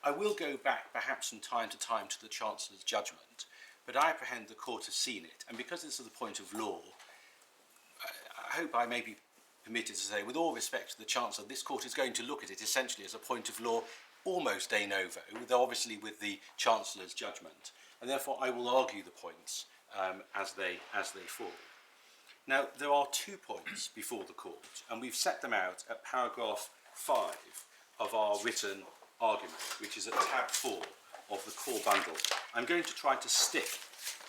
I will go back perhaps from time to time to the Chancellor's judgment, but I apprehend the court has seen it. And because this is the point of law, I hope I may be permitted to say, with all respect to the Chancellor, this court is going to look at it essentially as a point of law almost de novo, though obviously with the Chancellor's judgment. And therefore I will argue the points as they fall. Now, there are 2 points before the court, and we've set them out at paragraph 5 of our written argument, which is at tab 4 of the core bundle. I'm going to try to stick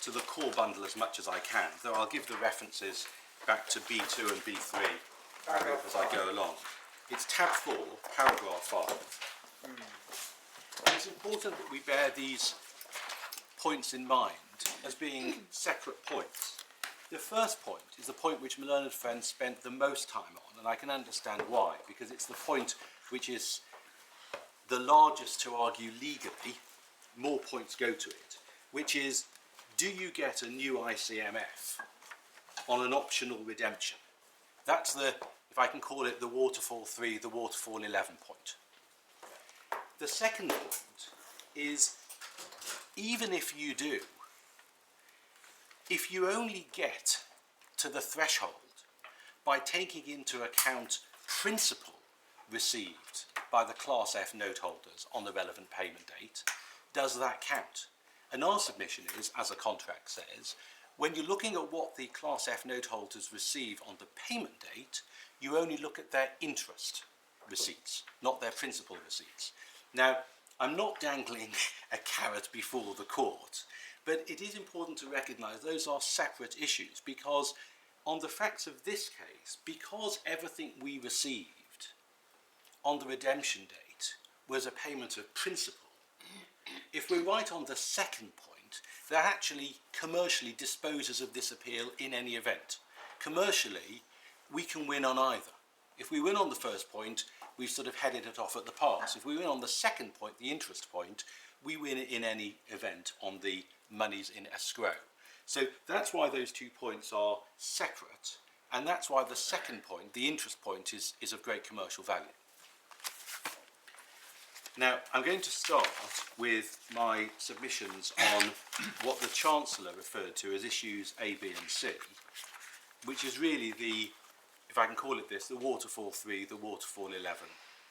to the core bundle as much as I can, though I'll give the references back to B2 and B3 as I go along. It's tab 4, paragraph 5. And it's important that we bear these points in mind as being separate points. The first point is the point which my learned friend spent the most time on, and I can understand why, because it's the point which is the largest to argue legally. More points go to it, which is, do you get a new ICMF on an optional redemption? That's the, if I can call it, the Waterfall 3, the Waterfall 11 point. The second point is, even if you do, if you only get to the threshold by taking into account principal received by the Class F Noteholders on the relevant payment date, does that count? And our submission is, as the contract says, when you're looking at what the Class F Noteholders receive on the payment date, you only look at their interest receipts, not their principal receipts. Now, I'm not dangling a carrot before the court, but it is important to recognise those are separate issues, because on the facts of this case, because everything we received on the redemption date was a payment of principal, if we're right on the second point, that actually commercially disposes of this appeal in any event. Commercially, we can win on either. If we win on the first point, we've sort of headed it off at the pass. If we win on the second point, the interest point, we win in any event on the monies in escrow. So that's why those 2 points are separate, and that's why the second point, the interest point, is of great commercial value. Now, I'm going to start with my submissions on what the Chancellor referred to as issues A, B and C, which is really the, if I can call it this, the Waterfall 3, the Waterfall 11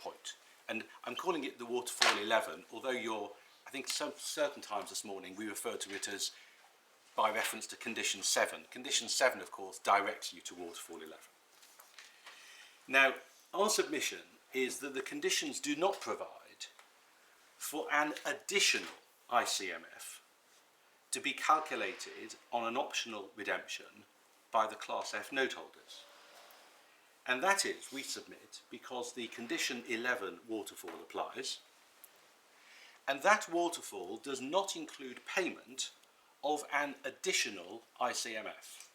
point. And I'm calling it the Waterfall 11, although I think certain times this morning we refer to it as by reference to Condition 7. Condition 7, of course, directs you to Waterfall 11. Now, our submission is that the conditions do not provide for an additional ICMF to be calculated on an optional redemption by the Class F Noteholders. And that is, we submit, because the condition 11 waterfall applies, and that waterfall does not include payment of an additional ICMF.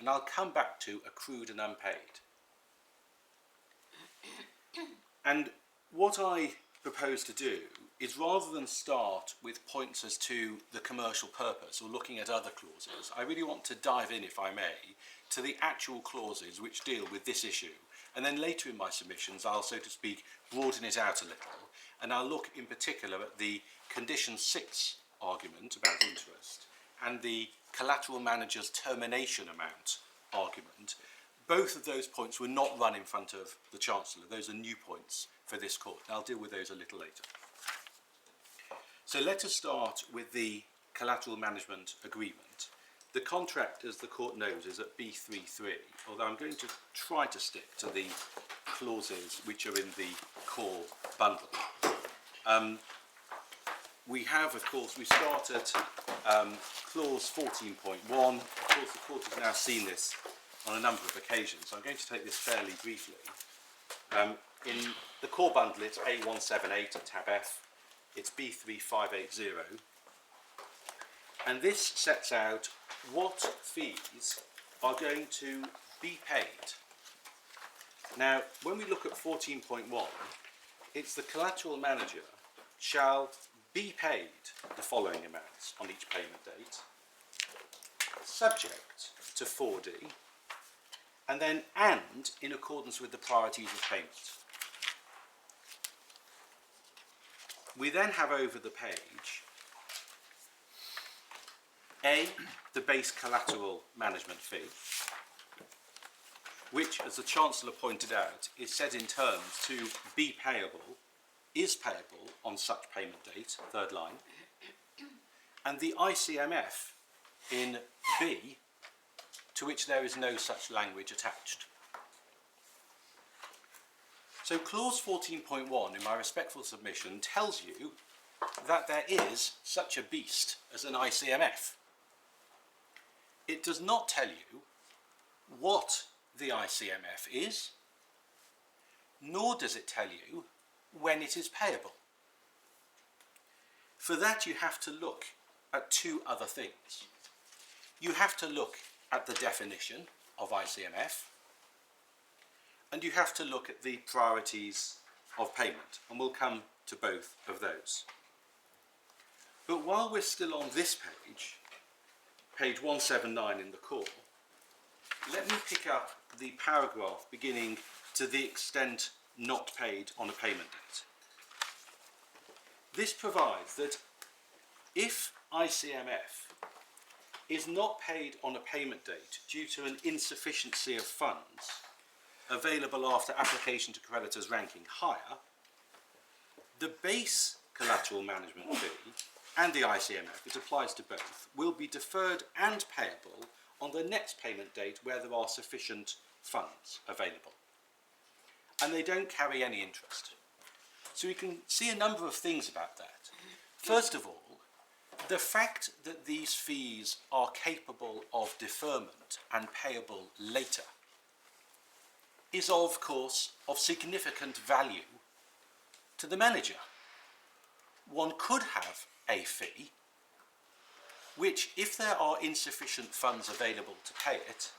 And I'll come back to accrued and unpaid. And what I propose to do is, rather than start with points as to the commercial purpose or looking at other clauses, I really want to dive in, if I may, to the actual clauses which deal with this issue. And then later in my submissions, I'll, so to speak, broaden it out a little. And I'll look in particular at the condition 6 argument about interest and the collateral manager's termination amount argument. Both of those points were not run in front of the Chancellor. Those are new points for this court. And I'll deal with those a little later. So let us start with the collateral management agreement. The contract, as the court knows, is at B33, although I'm going to try to stick to the clauses which are in the core bundle. We have, of course, we start at clause 14.1. Of course, the court has now seen this on a number of occasions. I'm going to take this fairly briefly. In the core bundle, it's A178 at tab F. It's B3580. And this sets out what fees are going to be paid. Now, when we look at 14.1, it's the collateral manager shall be paid the following amounts on each payment date, subject to 4D, and then and in accordance with the priorities of payment. We then have over the page A, the base collateral management fee, which, as the Chancellor pointed out, is set in terms to be payable, is payable on such payment date, third line, and the ICMF in B, to which there is no such language attached. So clause 14.1 in my respectful submission tells you that there is such a beast as an ICMF. It does not tell you what the ICMF is, nor does it tell you when it is payable. For that you have to look at two other things. You have to look at the definition of ICMF, and you have to look at the priorities of payment, and we'll come to both of those. But while we're still on this page, page 179 in the core, let me pick up the paragraph beginning to the extent not paid on a payment date. This provides that if ICMF is not paid on a payment date due to an insufficiency of funds available after application to creditors ranking higher, the base collateral management fee and the ICMF, it applies to both, will be deferred and payable on the next payment date where there are sufficient funds available. And they don't carry any interest. So we can see a number of things about that. First of all, the fact that these fees are capable of deferment and payable later is, of course, of significant value to the manager. One could have a fee which, if there are insufficient funds available to pay it,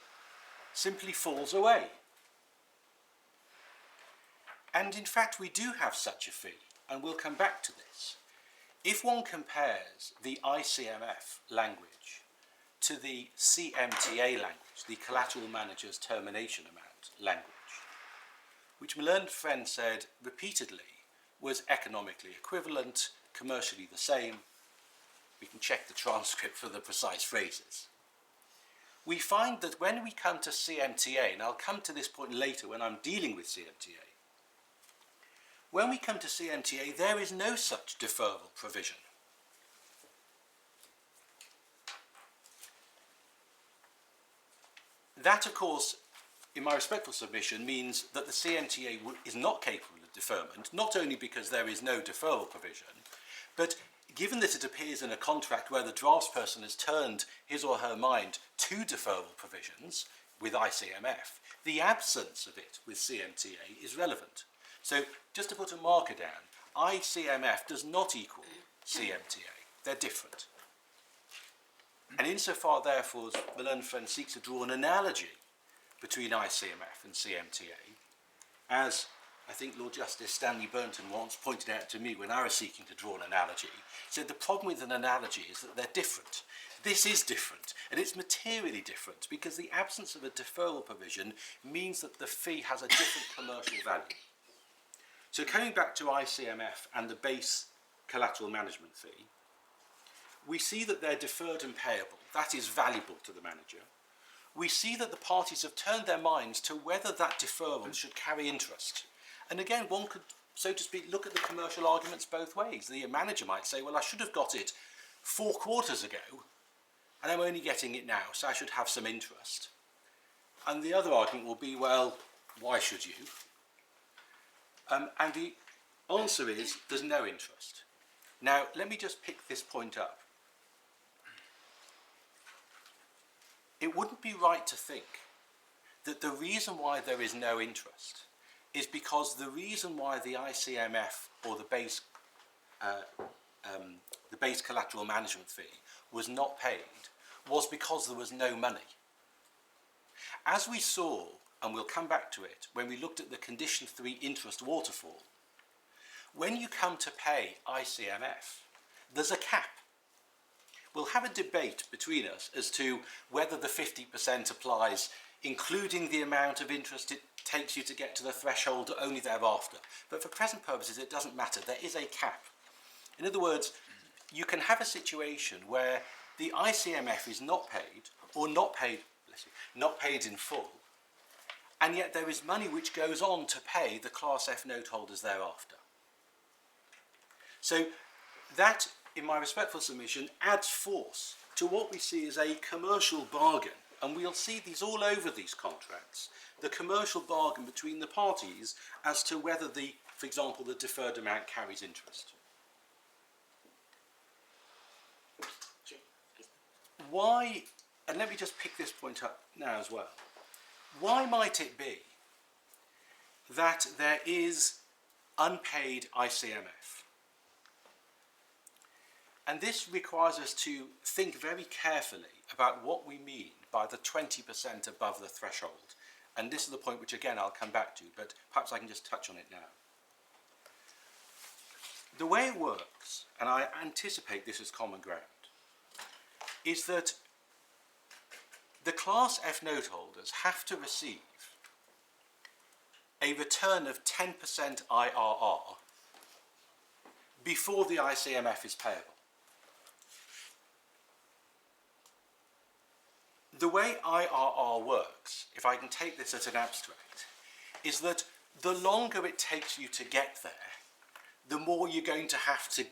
simply falls away. And in fact, we do have such a fee, and we'll come back to this. If one compares the ICMF language to the CMTA language, the Collateral Manager's Termination Amount language, which my learned friend said repeatedly was economically equivalent, commercially the same, we can check the transcript for the precise phrases. We find that when we come to CMTA, and I'll come to this point later when I'm dealing with CMTA, when we come to CMTA, there is no such deferral provision. That, of course, in my respectful submission, means that the CMTA is not capable of deferment, not only because there is no deferral provision, but given that it appears in a contract where the draftsperson has turned his or her mind to deferral provisions with ICMF, the absence of it with CMTA is relevant. So just to put a marker down, ICMF does not equal CMTA. They're different. And insofar, therefore, as my learned friend seeks to draw an analogy between ICMF and CMTA, as I think Lord Justice Stanley Burnton once pointed out to me when I was seeking to draw an analogy, he said the problem with an analogy is that they're different. This is different, and it's materially different because the absence of a deferral provision means that the fee has a different commercial value. So coming back to ICMF and the base collateral management fee, we see that they're deferred and payable. That is valuable to the manager. We see that the parties have turned their minds to whether that deferral should carry interest. And again, one could, so to speak, look at the commercial arguments both ways. The manager might say, well, I should have got it 4 quarters ago, and I'm only getting it now, so I should have some interest. And the other argument will be, well, why should you? And the answer is, there's no interest. Now, let me just pick this point up. It wouldn't be right to think that the reason why there is no interest is because the reason why the ICMF or the base collateral management fee was not paid was because there was no money. As we saw, and we'll come back to it, when we looked at the condition 3 interest waterfall, when you come to pay ICMF, there's a cap. We'll have a debate between us as to whether the 50% applies, including the amount of interest it takes you to get to the threshold, or only thereafter. But for present purposes, it doesn't matter. There is a cap. In other words, you can have a situation where the ICMF is not paid, or not paid in full, and yet there is money which goes on to pay the Class F Noteholders thereafter. So that, in my respectful submission, adds force to what we see as a commercial bargain, and we'll see these all over these contracts, the commercial bargain between the parties as to whether the, for example, the deferred amount carries interest. Why, and let me just pick this point up now as well, why might it be that there is unpaid ICMF? And this requires us to think very carefully about what we mean by the 20% above the threshold. And this is the point which, again, I'll come back to, but perhaps I can just touch on it now. The way it works, and I anticipate this is common ground, is that the Class F Noteholders have to receive a return of 10% IRR before the ICMF is payable. The way IRR works, if I can take this as an abstract, is that the longer it takes you to get there, the more you're going to have to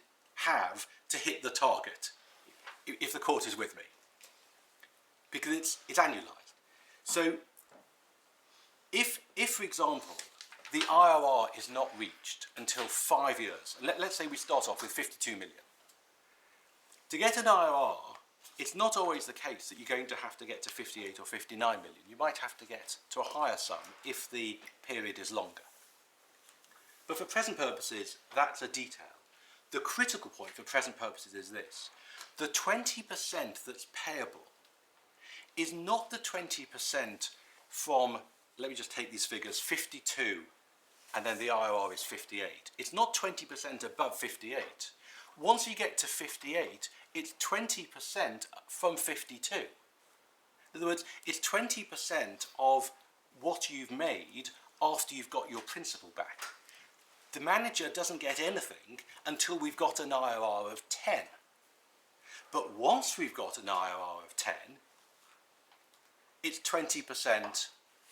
hit the target, if the court is with me, because it's annualised. So if for example, the IRR is not reached until 5 years, let's say we start off with 52 million. To get an IRR, it's not always the case that you're going to have to get to 58 or 59 million. You might have to get to a higher sum if the period is longer. But for present purposes, that's a detail. The critical point for present purposes is this. The 20% that's payable is not the 20% from, let me just take these figures, 52, and then the IRR is 58. It's not 20% above 58. Once you get to 58, it's 20% from 52. In other words, it's 20% of what you've made after you've got your principal back. The manager doesn't get anything until we've got an IRR of 10. But once we've got an IRR of 10, it's 20%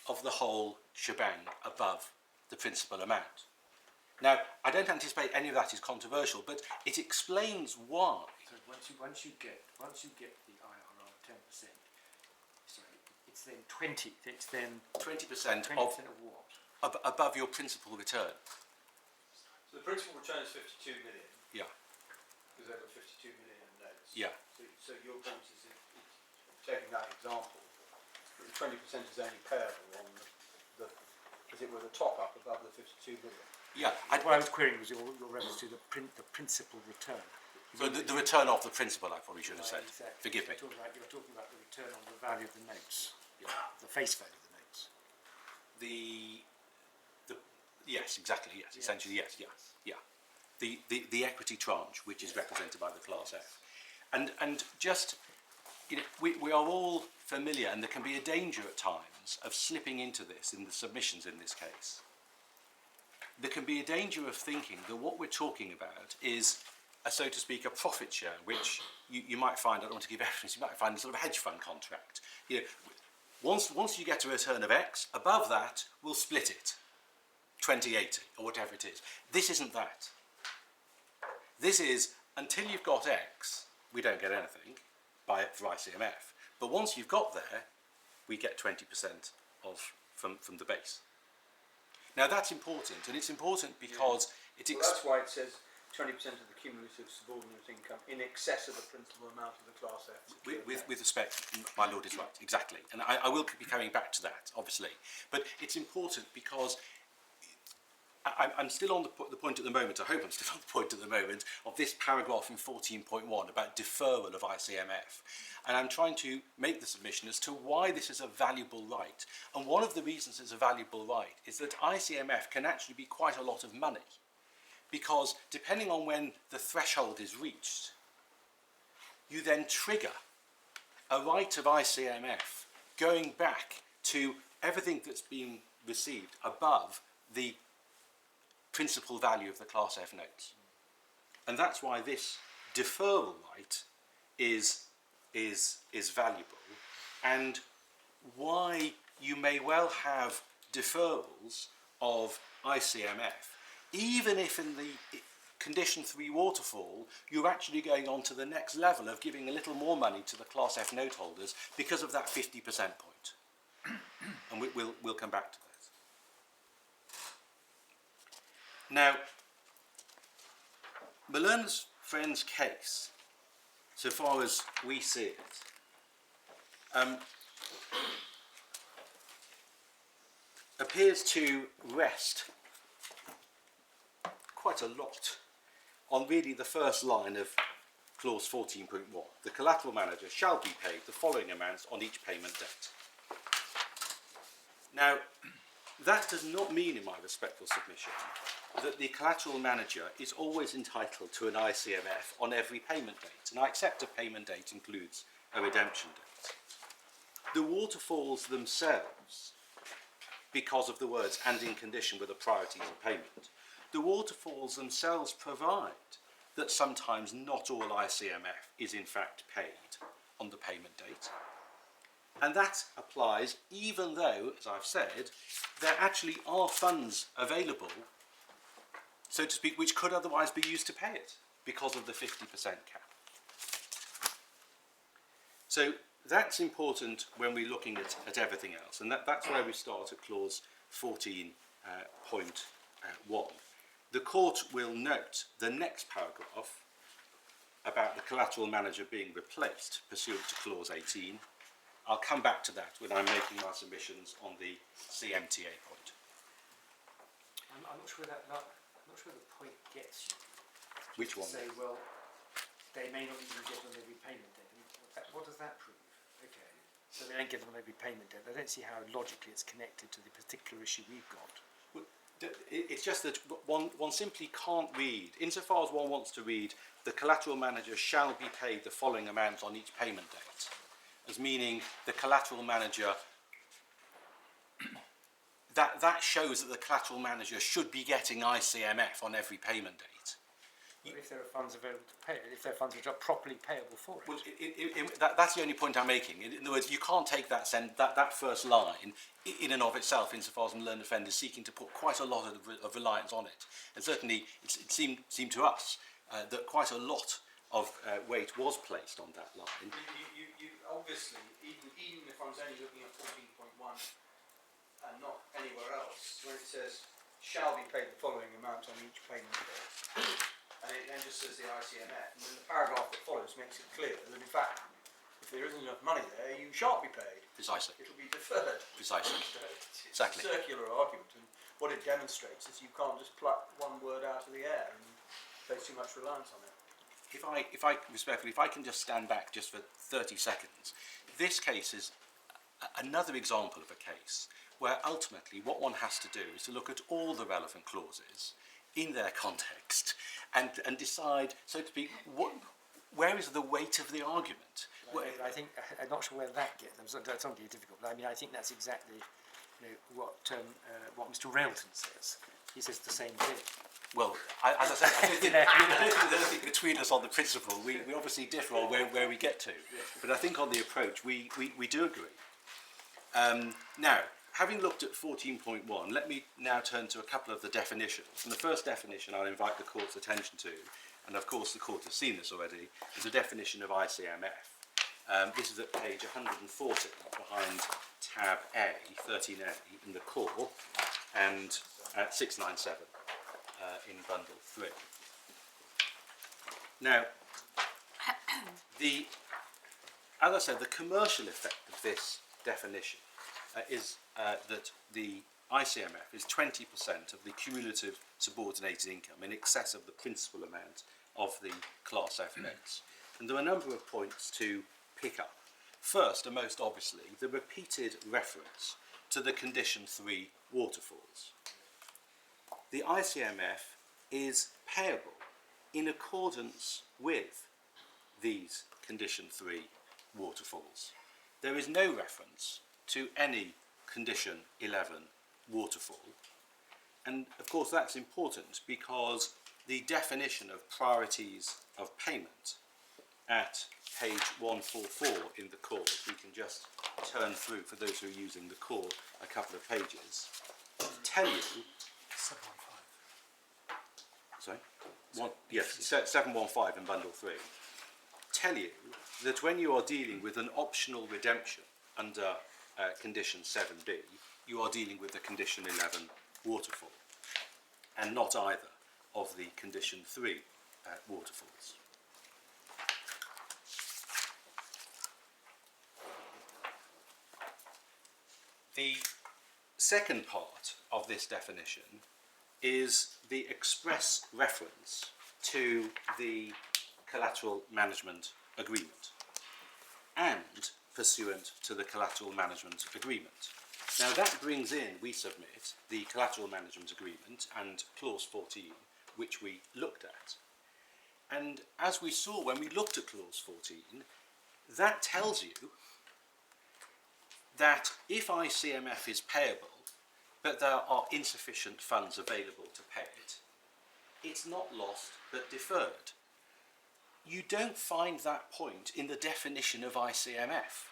of the whole shebang above the principal amount. Now, I don't anticipate any of that is controversial, but it explains why. So once you get the IRR of 10%, sorry, it's it's then 20, it's then 20% 20% of of what? above your principal return. So the principal return is 52 million, Yeah, because they've got 52 million in notes. yeah, So your point is, taking that example, that the 20% is only payable on the, as it were, the top up above the 52 million. yeah. What I was querying was your reference to the principal return. So the return of the principal, I probably should have said. Exactly. Forgive me. You're talking about the return on the value of the notes, the face value of the notes. Yes, exactly. Yes, essentially, yes, yeah. The equity tranche, which is represented by the Class F, and just, you know, we are all familiar, and there can be a danger at times of slipping into this in the submissions in this case. There can be a danger of thinking that what we're talking about is, so to speak, a profit share, which you might find, I don't want to give evidence, you might find a sort of hedge fund contract. You know, once you get a return of X, above that, we'll split it, 20/80, or whatever it is. This isn't that. This is, until you've got X, we don't get anything for ICMF. But once you've got there, we get 20% from the base. Now that's important, and it's important because Well, that's why it says 20% of the cumulative subordinate income in excess of the principal amount of the Class F. with respect, my Lord is right, exactly. And I will be coming back to that, obviously. But it's important because I'm still on the point at the moment, I hope I'm still on the point at the moment, of this paragraph in 14.1 about deferral of ICMF. And I'm trying to make the submission as to why this is a valuable right. And one of the reasons it's a valuable right is that ICMF can actually be quite a lot of money. Because depending on when the threshold is reached, you then trigger a right of ICMF going back to everything that's been received above the principal value of the Class F notes. And that's why this deferral right is valuable, and why you may well have deferrals of ICMF, even if in the condition 3 waterfall, you're actually going on to the next level of giving a little more money to the Class F note holders because of that 50% point. And we'll come back to that. Now, Malena's friend's case, so far as we see it, appears to rest quite a lot on really the first line of clause 14.1. The collateral manager shall be paid the following amounts on each payment date. Now, that does not mean, in my respectful submission, that the collateral manager is always entitled to an ICMF on every payment date, and I accept a payment date includes a redemption date. The waterfalls themselves, because of the words "and in condition with a priority to payment," the waterfalls themselves provide that sometimes not all ICMF is in fact paid on the payment date. And that applies even though, as I've said, there actually are funds available, so to speak, which could otherwise be used to pay it because of the 50% cap. So that's important when we're looking at everything else, and that's where we start at clause 14.1. The court will note the next paragraph about the collateral manager being replaced pursuant to clause 18. I'll come back to that when I'm making my submissions on the CMTA point. I'm not sure that. I'm not sure the point gets you. Which one? Say, well, they may not even get on every payment date. I mean, what does that prove? Okay, so they don't get them on every payment date. I don't see how logically it's connected to the particular issue we've got. Well, it's just that one simply can't read, insofar as one wants to read, the collateral manager shall be paid the following amounts on each payment date, as meaning the collateral manager, that shows that the collateral manager should be getting ICMF on every payment date. Well, if there are funds available to pay it, if there are funds which are properly payable for it. Well, that's the only point I'm making. In other words, you can't take that first line in and of itself, insofar as the learned offender is seeking to put quite a lot of reliance on it. And certainly, it seemed to us that quite a lot weight was placed on that line. You obviously, even if I was only looking at 14.1 and not anywhere else, when it says shall be paid the following amount on each payment bill, and it then just says the ICMF, and then the paragraph that follows makes it clear that in fact, if there isn't enough money there, you shan't be paid. Precisely. It'll be deferred. Precisely. It's Exactly. a circular argument, and what it demonstrates is you can't just pluck one word out of the air and place too much reliance on it. If I can just stand back just for 30 seconds, this case is another example of a case where ultimately what one has to do is to look at all the relevant clauses in their context and decide, so to speak, where is the weight of the argument? I think, I'm not sure where that gets, that's not difficult, but I mean, I think that's exactly what Mr. Railton says. He says the same thing. Well, as I said, I don't think there's anything between us on the principle. We obviously differ on where we get to. But I think on the approach, we do agree. Now, having looked at 14.1, let me now turn to a couple of the definitions. And the first definition I'll invite the court's attention to, and of course the court has seen this already, is the definition of ICMF. This is at page 140, behind tab A, 13A, in the core, and at 697. In bundle 3. Now, as I said, the commercial effect of this definition is that the ICMF is 20% of the cumulative subordinated income in excess of the principal amount of the Class F notes. And there are a number of points to pick up. First, and most obviously, the repeated reference to the Condition 3 waterfalls. The ICMF is payable in accordance with these Condition 3 waterfalls. There is no reference to any Condition 11 waterfall. And of course that's important because the definition of priorities of payment at page 144 in the core, we can just turn through for those who are using the core a couple of pages, tell you 715 in bundle 3 tell you that when you are dealing with an optional redemption under condition 7b, you are dealing with the condition 11 waterfall and not either of the condition 3 waterfalls. The second part of this definition is the express reference to the Collateral Management Agreement and pursuant to the Collateral Management Agreement. Now that brings in, we submit, the Collateral Management Agreement and Clause 14, which we looked at. And as we saw when we looked at Clause 14, that tells you that if ICMF is payable, but there are insufficient funds available to pay it, it's not lost but deferred. You don't find that point in the definition of ICMF.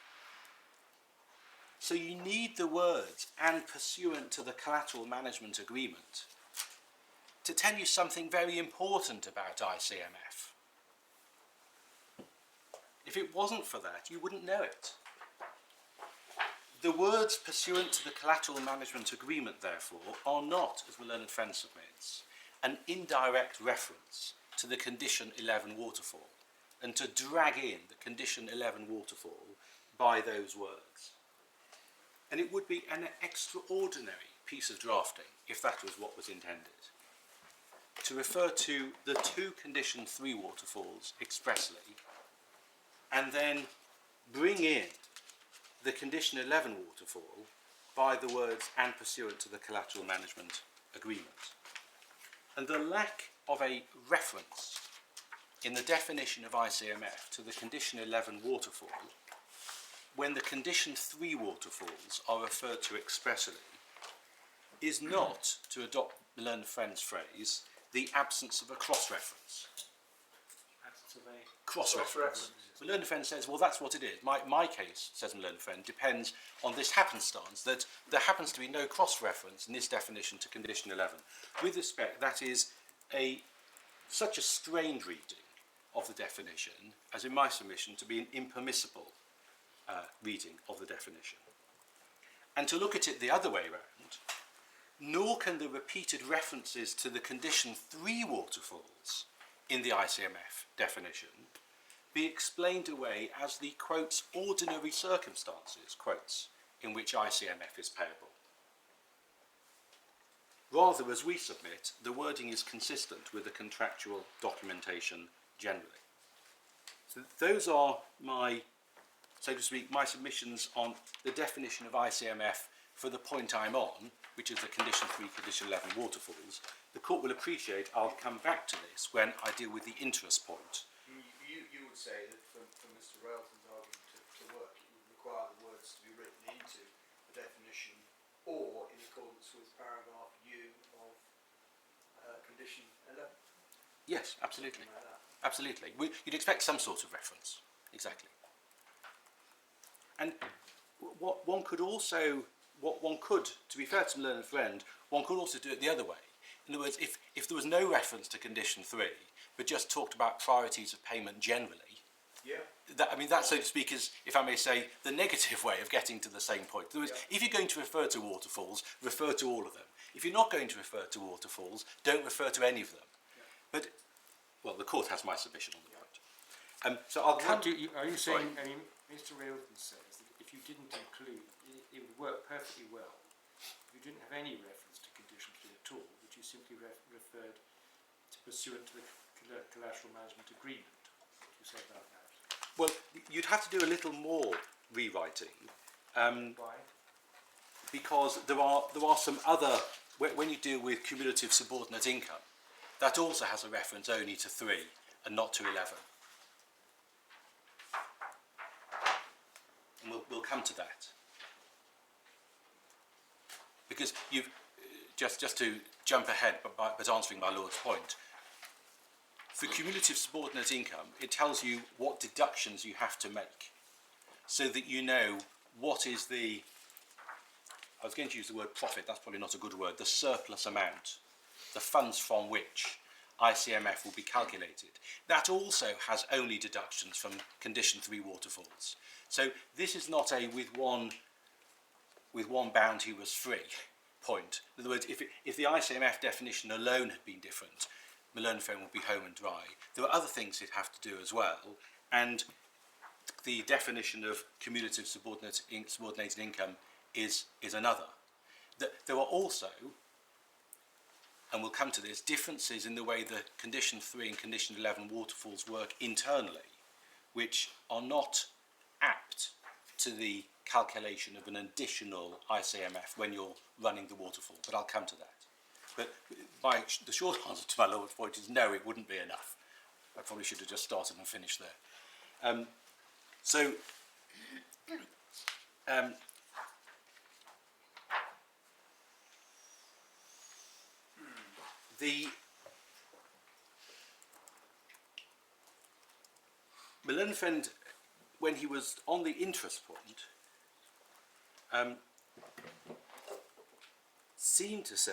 So you need the words "and pursuant to the Collateral Management Agreement" to tell you something very important about ICMF. If it wasn't for that, you wouldn't know it. The words "pursuant to the Collateral Management Agreement", therefore, are not, as my learned friend submits, an indirect reference to the Condition 11 waterfall, and to drag in the Condition 11 waterfall by those words. And it would be an extraordinary piece of drafting if that was what was intended, to refer to the two Condition 3 waterfalls expressly, and then bring in the Condition 11 waterfall by the words "and pursuant to the Collateral Management Agreement". And the lack of a reference in the definition of ICMF to the Condition 11 waterfall, when the Condition 3 waterfalls are referred to expressly, is not, to adopt the learned friend's phrase, the absence of a cross-reference. Cross-reference. The learned friend says, well, that's what it is. My case, says my learned friend, depends on this happenstance, that there happens to be no cross-reference in this definition to Condition 11. With respect, that is such a strange reading of the definition, as in my submission, to be an impermissible reading of the definition. And to look at it the other way round, nor can the repeated references to the condition 3 waterfalls in the ICMF definition be explained away as the, quotes, ordinary circumstances, quotes, in which ICMF is payable. Rather, as we submit, the wording is consistent with the contractual documentation generally. So those are my, so to speak, my submissions on the definition of ICMF for the point I'm on, which is the condition 3, condition 11 waterfalls. The court will appreciate I'll come back to this when I deal with the interest point. You would say that for Mr. Railton's argument to work, it would require the words to be written into the definition or in accordance with paragraph U of condition 11. Yes, absolutely. Something like that. Absolutely. You'd expect some sort of reference. Exactly. And what one could also, to be fair to the learned friend, one could also do it the other way. In other words, if there was no reference to condition 3, but just talked about priorities of payment generally, Yeah. that, so to speak, is, if I may say, the negative way of getting to the same point. In other words, if you're going to refer to waterfalls, refer to all of them. If you're not going to refer to waterfalls, don't refer to any of them. Yeah. But, well, the court has my submission on the point. So I'll come... Are you saying, I mean, Mr. Railton says that if you didn't include, it would work perfectly well if you didn't have any reference to condition 3 at all, but you simply referred to pursuant to the Collateral Management Agreement. What do you say about that? Well, you'd have to do a little more rewriting. Why? Because there are some other, when you deal with cumulative subordinate income, that also has a reference only to 3 and not to 11. And we'll come to that. Because you've, just to jump ahead, but answering my Lord's point, for cumulative subordinate income, it tells you what deductions you have to make, so that you know what is the, I was going to use the word profit, that's probably not a good word, the surplus amount, the funds from which ICMF will be calculated. That also has only deductions from condition 3 waterfalls. So this is not a with one bound he was free point. In other words, if the ICMF definition alone had been different, the learned friend would be home and dry. There are other things he'd have to do as well, and the definition of cumulative subordinated income is another. There are also, and we'll come to this, differences in the way the condition 3 and condition 11 waterfalls work internally, which are not apt to the calculation of an additional ICMF when you're running the waterfall, but I'll come to that. But the short answer to my Lord's point is no, it wouldn't be enough. I probably should have just started and finished there. The learned friend, when he was on the interest point, seemed to say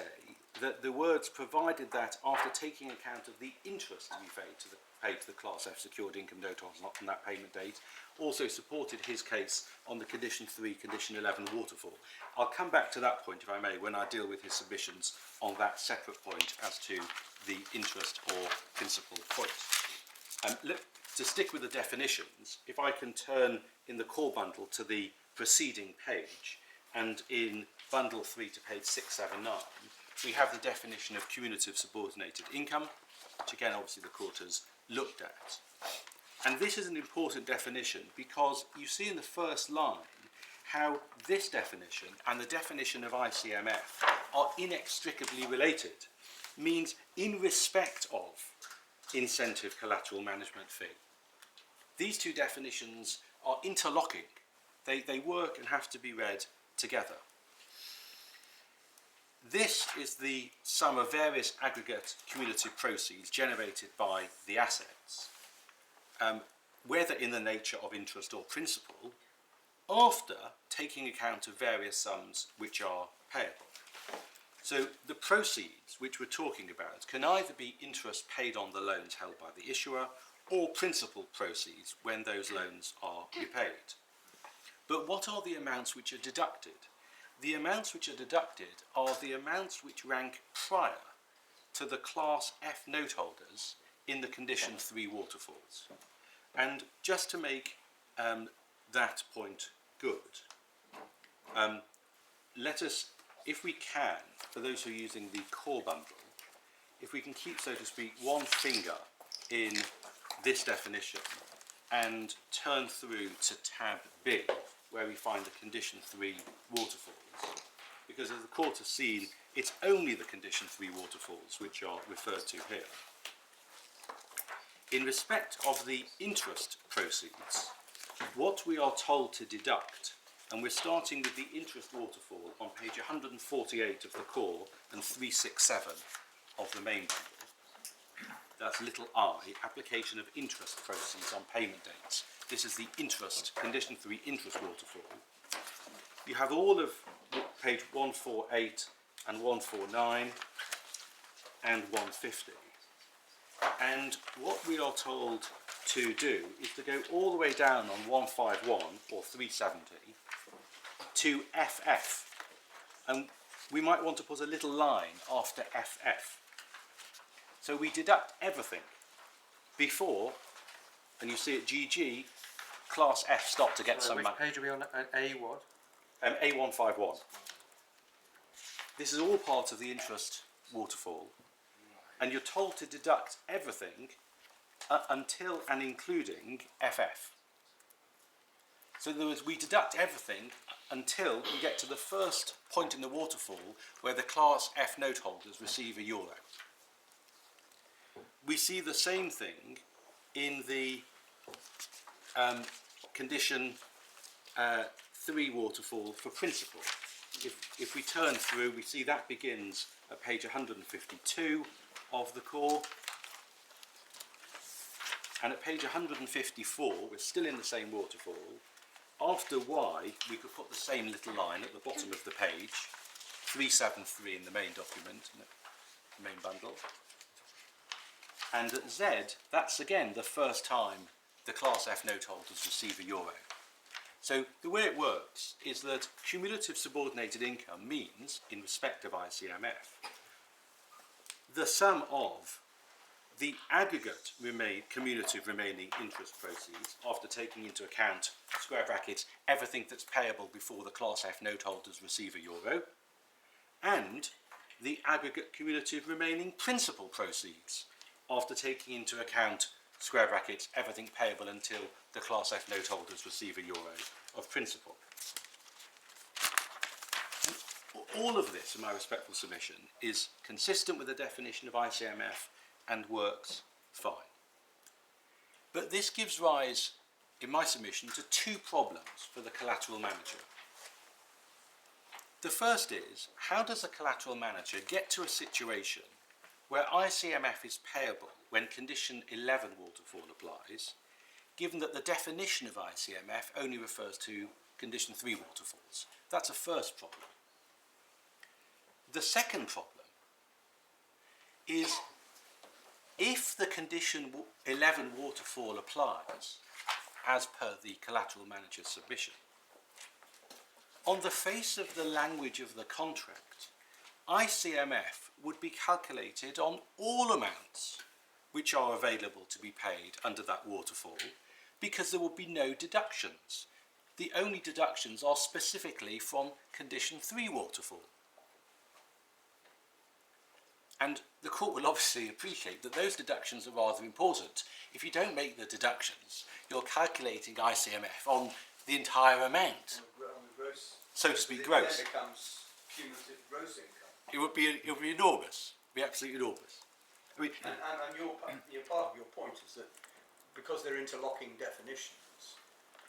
that the words provided that after taking account of the interest to be paid to the Class F secured income noteholders on that payment date, also supported his case on the condition 3, condition 11 waterfall. I'll come back to that point, if I may, when I deal with his submissions on that separate point as to the interest or principal point. To stick with the definitions, if I can turn in the core bundle to the preceding page, and in bundle 3 to page 679, we have the definition of cumulative subordinated income, which again obviously the court has looked at. And this is an important definition because you see in the first line how this definition and the definition of ICMF are inextricably related, means in respect of incentive collateral management fee. These two definitions are interlocking. They work and have to be read together. This is the sum of various aggregate cumulative proceeds generated by the assets, whether in the nature of interest or principal, after taking account of various sums which are payable. So the proceeds which we're talking about can either be interest paid on the loans held by the issuer or principal proceeds when those loans are repaid. But what are the amounts which are deducted? The amounts which are deducted are the amounts which rank prior to the Class F Noteholders in the Condition 3 waterfalls. And just to make that point good, let us, if we can, for those who are using the core bundle, if we can keep, so to speak, one finger in this definition and turn through to tab B, where we find the Condition 3 waterfalls, because as the court has seen, it's only the Condition 3 waterfalls which are referred to here. In respect of the interest proceeds, what we are told to deduct, and we're starting with the interest waterfall on page 148 of the core and 367 of the main bundle. That's little I, application of interest proceeds on payment dates. This is the interest, Condition 3 interest waterfall. You have all of page 148 and 149 and 150. And what we are told to do is to go all the way down on 151 or 370 to FF. And we might want to put a little line after FF. So we deduct everything before, and you see at GG, Class F stop to get some which money. page are we on? A what? A151. This is all part of the interest waterfall, and you're told to deduct everything until and including FF. So in other words, we deduct everything until we get to the first point in the waterfall where the Class F Noteholders receive €1. We see the same thing in the Condition 3 waterfall for principal. If we turn through, we see that begins at page 152 of the core, and at page 154 we're still in the same waterfall. After Y we could put the same little line at the bottom of the page, 373 in the main document, the main bundle, and at Z that's again the first time the Class F Noteholders receive €1. So the way it works is that cumulative subordinated income means, in respect of ICMF, the sum of the aggregate cumulative remaining interest proceeds after taking into account, square brackets, everything that's payable before the Class F Noteholders receive €1, and the aggregate cumulative remaining principal proceeds after taking into account, square brackets, everything payable until the Class F Noteholders receive €1 of principal. And all of this, in my respectful submission, is consistent with the definition of ICMF and works fine. But this gives rise, in my submission, to two problems for the collateral manager. The first is, how does a collateral manager get to a situation where ICMF is payable when Condition 11 waterfall applies, given that the definition of ICMF only refers to Condition 3 waterfalls? That's a first problem. The second problem is, if the Condition 11 waterfall applies, as per the collateral manager's submission, on the face of the language of the contract, ICMF would be calculated on all amounts which are available to be paid under that waterfall, because there would be no deductions. The only deductions are specifically from Condition 3 waterfall. And the court will obviously appreciate that those deductions are rather important. If you don't make the deductions, you're calculating ICMF on the entire amount, On the gross, so to speak, it gross. then becomes cumulative gross income. It would be enormous. It would be absolutely enormous. I mean, And your part of your point is that because they're interlocking definitions,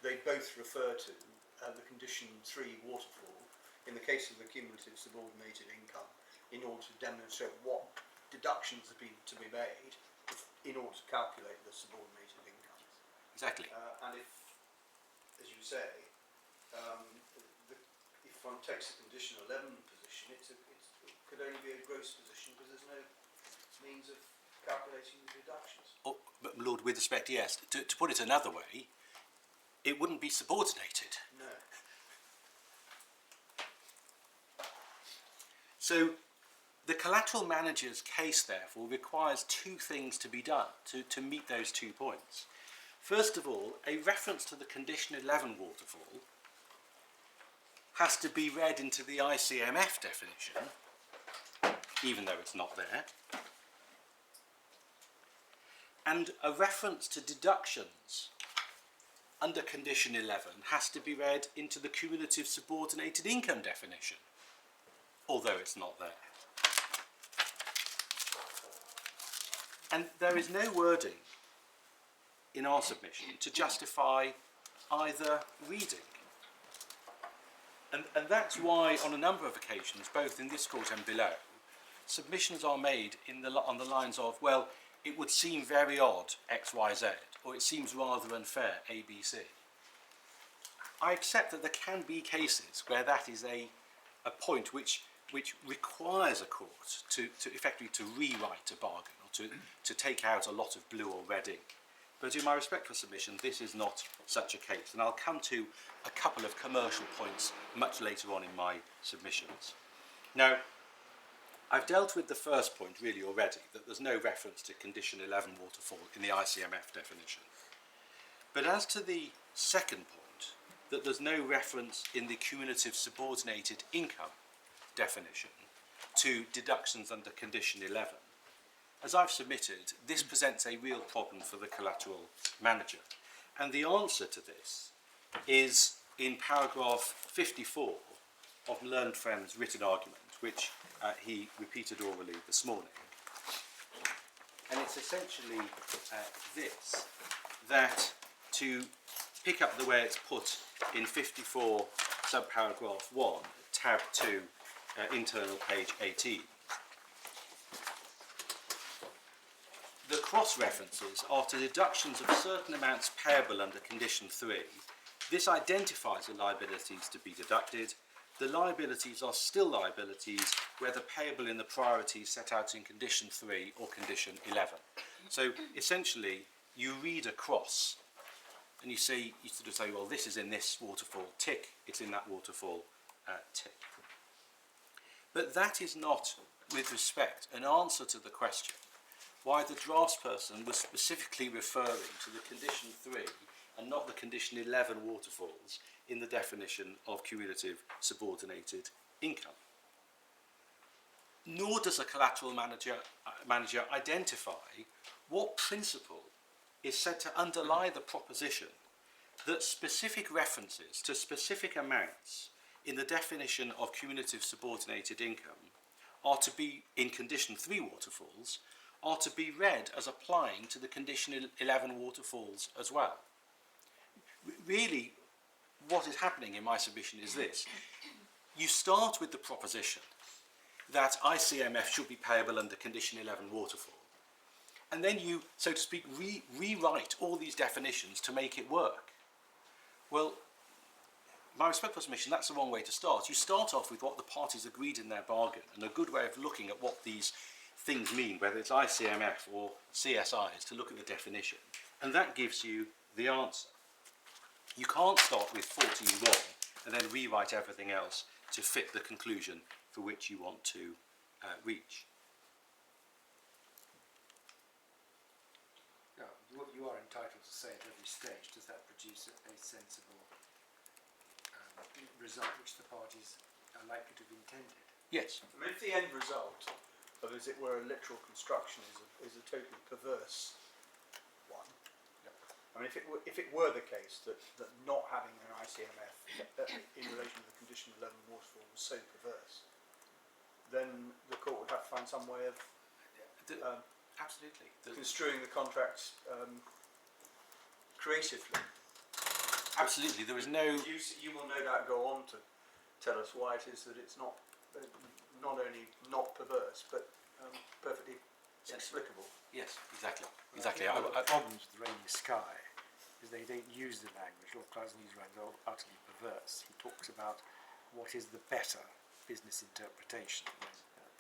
they both refer to the Condition 3 waterfall in the case of the cumulative subordinated income, in order to demonstrate what deductions have been to be made in order to calculate the subordinated income. exactly. And if, as you say, if one takes the Condition 11 position, it could only be a gross position because there's no means of calculating the deductions. But Lord, with respect, yes. To put it another way, it wouldn't be subordinated. No. So the collateral manager's case, therefore, requires two things to be done to meet those 2 points. First of all, a reference to the Condition 11 waterfall has to be read into the ICMF definition, even though it's not there. And a reference to deductions under Condition 11 has to be read into the cumulative subordinated income definition, although it's not there. And there is no wording in our submission to justify either reading. And that's why, on a number of occasions, both in this court and below, submissions are made on the lines of, well, it would seem very odd, X, Y, Z, or it seems rather unfair, A, B, C. I accept that there can be cases where that is a point which requires a court to effectively to rewrite a bargain, or to take out a lot of blue or red ink. But in my respectful submission, this is not such a case. And I'll come to a couple of commercial points much later on in my submissions. Now, I've dealt with the first point really already, that there's no reference to Condition 11 waterfall in the ICMF definition. But as to the second point, that there's no reference in the cumulative subordinated income definition to deductions under Condition 11, as I've submitted, this presents a real problem for the collateral manager. And the answer to this is in paragraph 54 of Learned Friend's written argument, which he repeated orally this morning. And it's essentially this, that to pick up the way it's put in 54 subparagraph 1, tab 2, internal page 18, the cross-references are to deductions of certain amounts payable under Condition 3. This identifies the liabilities to be deducted. The liabilities are still liabilities whether payable in the priorities set out in Condition 3 or Condition 11. So essentially, you read across and you sort of say, well, this is in this waterfall, tick, it's in that waterfall, tick. But that is not, with respect, an answer to the question why the draftsperson was specifically referring to the Condition 3 and not the Condition 11 waterfalls in the definition of cumulative subordinated income. Nor does a collateral manager identify what principle is said to underlie the proposition that specific references to specific amounts in the definition of cumulative subordinated income are to be, in Condition 3 waterfalls, are to be read as applying to the Condition 11 waterfalls as well. Really, what is happening in my submission is this. You start with the proposition that ICMF should be payable under Condition 11 waterfall, and then you, so to speak, rewrite all these definitions to make it work. Well, my respectful submission, that's the wrong way to start. You start off with what the parties agreed in their bargain, and a good way of looking at what these things mean, whether it's ICMF or CSI, is to look at the definition, and that gives you the answer. You can't start with 14.1 and then rewrite everything else to fit the conclusion for which you want to reach. No, what you are entitled to say at every stage, does that produce a sensible result which the parties are likely to have intended? Yes. I mean, if the end result of, as it were, a literal construction is a totally perverse one. Yep. I mean, if it were the case that not having an ICMF in relation to the Condition 11 waterfall was so perverse, then the court would have to find some way of Absolutely. construing the contracts creatively. Absolutely. There is no... You will no doubt go on to tell us why it is that it's not only not perverse, but perfectly inexplicable. Yes, exactly. Well, Exactly. one of the problems with Rainy Sky is they don't use the language. Lord Clive's use language are utterly perverse. He talks about what is the better business interpretation.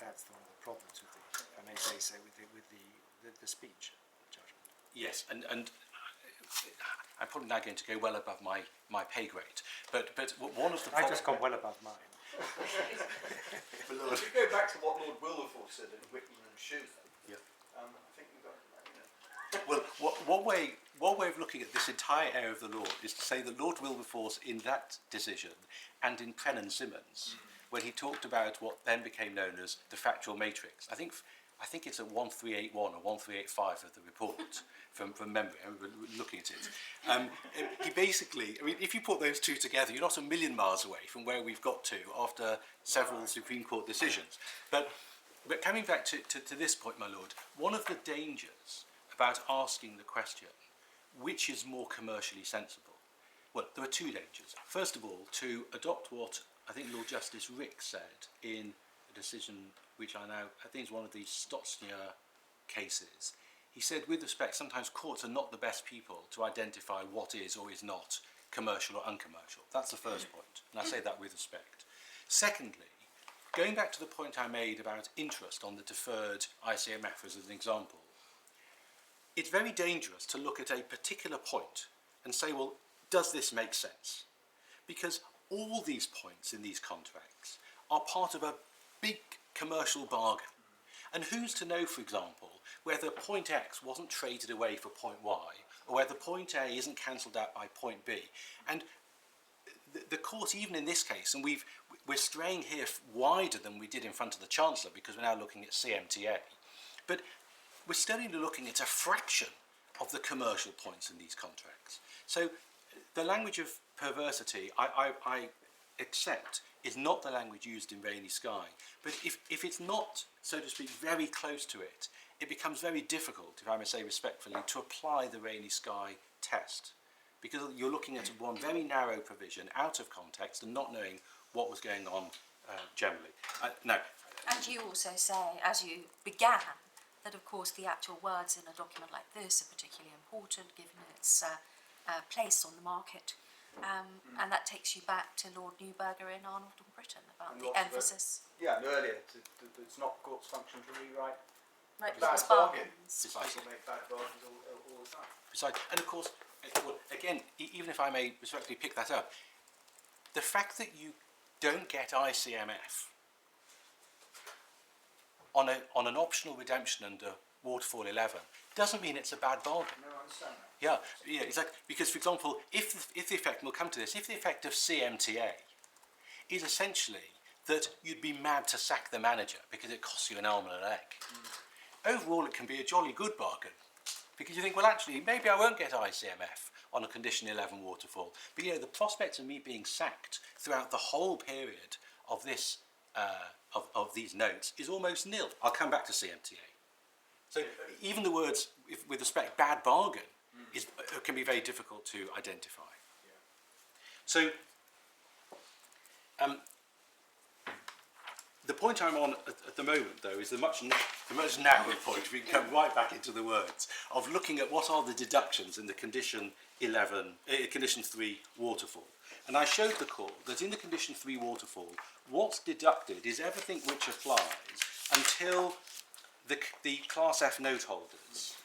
That's one of the problems with the, if I may say so, with the speech judgment. Yes, and I'm probably now going to go well above my pay grade. But one of the I've just gone well above mine. If you go back to what Lord Wilberforce said in Whitman and Schuler, Yeah. I think we've got, you know. Well, one way of looking at this entire area of the law is to say that Lord Wilberforce, in that decision, and in Prennan Simmons, when he talked about what then became known as the factual matrix, I think it's at 1381 or 1385 of the report from memory. I remember looking at it. He basically, I mean, if you put those two together, you're not a million miles away from where we've got to after several Supreme Court decisions. But coming back to this point, my lord, one of the dangers about asking the question, which is more commercially sensible? Well, there are two dangers. First of all, to adopt what I think Lord Justice Rick said in a decision which I think is one of these Stotznier cases. He said, with respect, sometimes courts are not the best people to identify what is or is not commercial or uncommercial. That's the first point, and I say that with respect. Secondly, going back to the point I made about interest on the deferred ICMF as an example, it's very dangerous to look at a particular point and say, well, does this make sense? Because all these points in these contracts are part of a big commercial bargain. And who's to know, for example, whether point X wasn't traded away for point Y, or whether point A isn't cancelled out by point B? And the court, even in this case, and we're straying here wider than we did in front of the Chancellor because we're now looking at CMTA, but we're still only looking at a fraction of the commercial points in these contracts. So the language of perversity, I accept, is not the language used in Rainy Sky. But if it's not, so to speak, very close to it, it becomes very difficult, if I may say respectfully, to apply the Rainy Sky test. Because you're looking at one very narrow provision out of context and not knowing what was going on generally. No. And you also say, as you began, that of course the actual words in a document like this are particularly important given its place on the market. And that takes you back to Lord Newburger in Arnold and Britton about And the lots of emphasis. Yeah, and earlier, it's not court's function to rewrite Right, bad because bargains. bargains. People make bad bargains all the time. Besides, and of course, well, again, even if I may respectfully pick that up, the fact that you don't get ICMF on an optional redemption under Waterfall 11 doesn't mean it's a bad bargain. No, I understand that. Yeah, exactly. Because, for example, if the effect, and we'll come to this, if the effect of CMTA is essentially that you'd be mad to sack the manager because it costs you an arm and a leg, overall it can be a jolly good bargain. Because you think, well, actually, maybe I won't get ICMF on a Condition 11 waterfall. But, the prospect of me being sacked throughout the whole period of this, of these notes is almost nil. I'll come back to CMTA. So even the words, with respect, bad bargain, can be very difficult to identify. Yeah. So the point I'm on at the moment, though, is the much narrower point. We can come right back into the words of looking at what are the deductions in the Condition 3 waterfall. And I showed the court that in the Condition 3 waterfall, what's deducted is everything which applies until the Class F Noteholders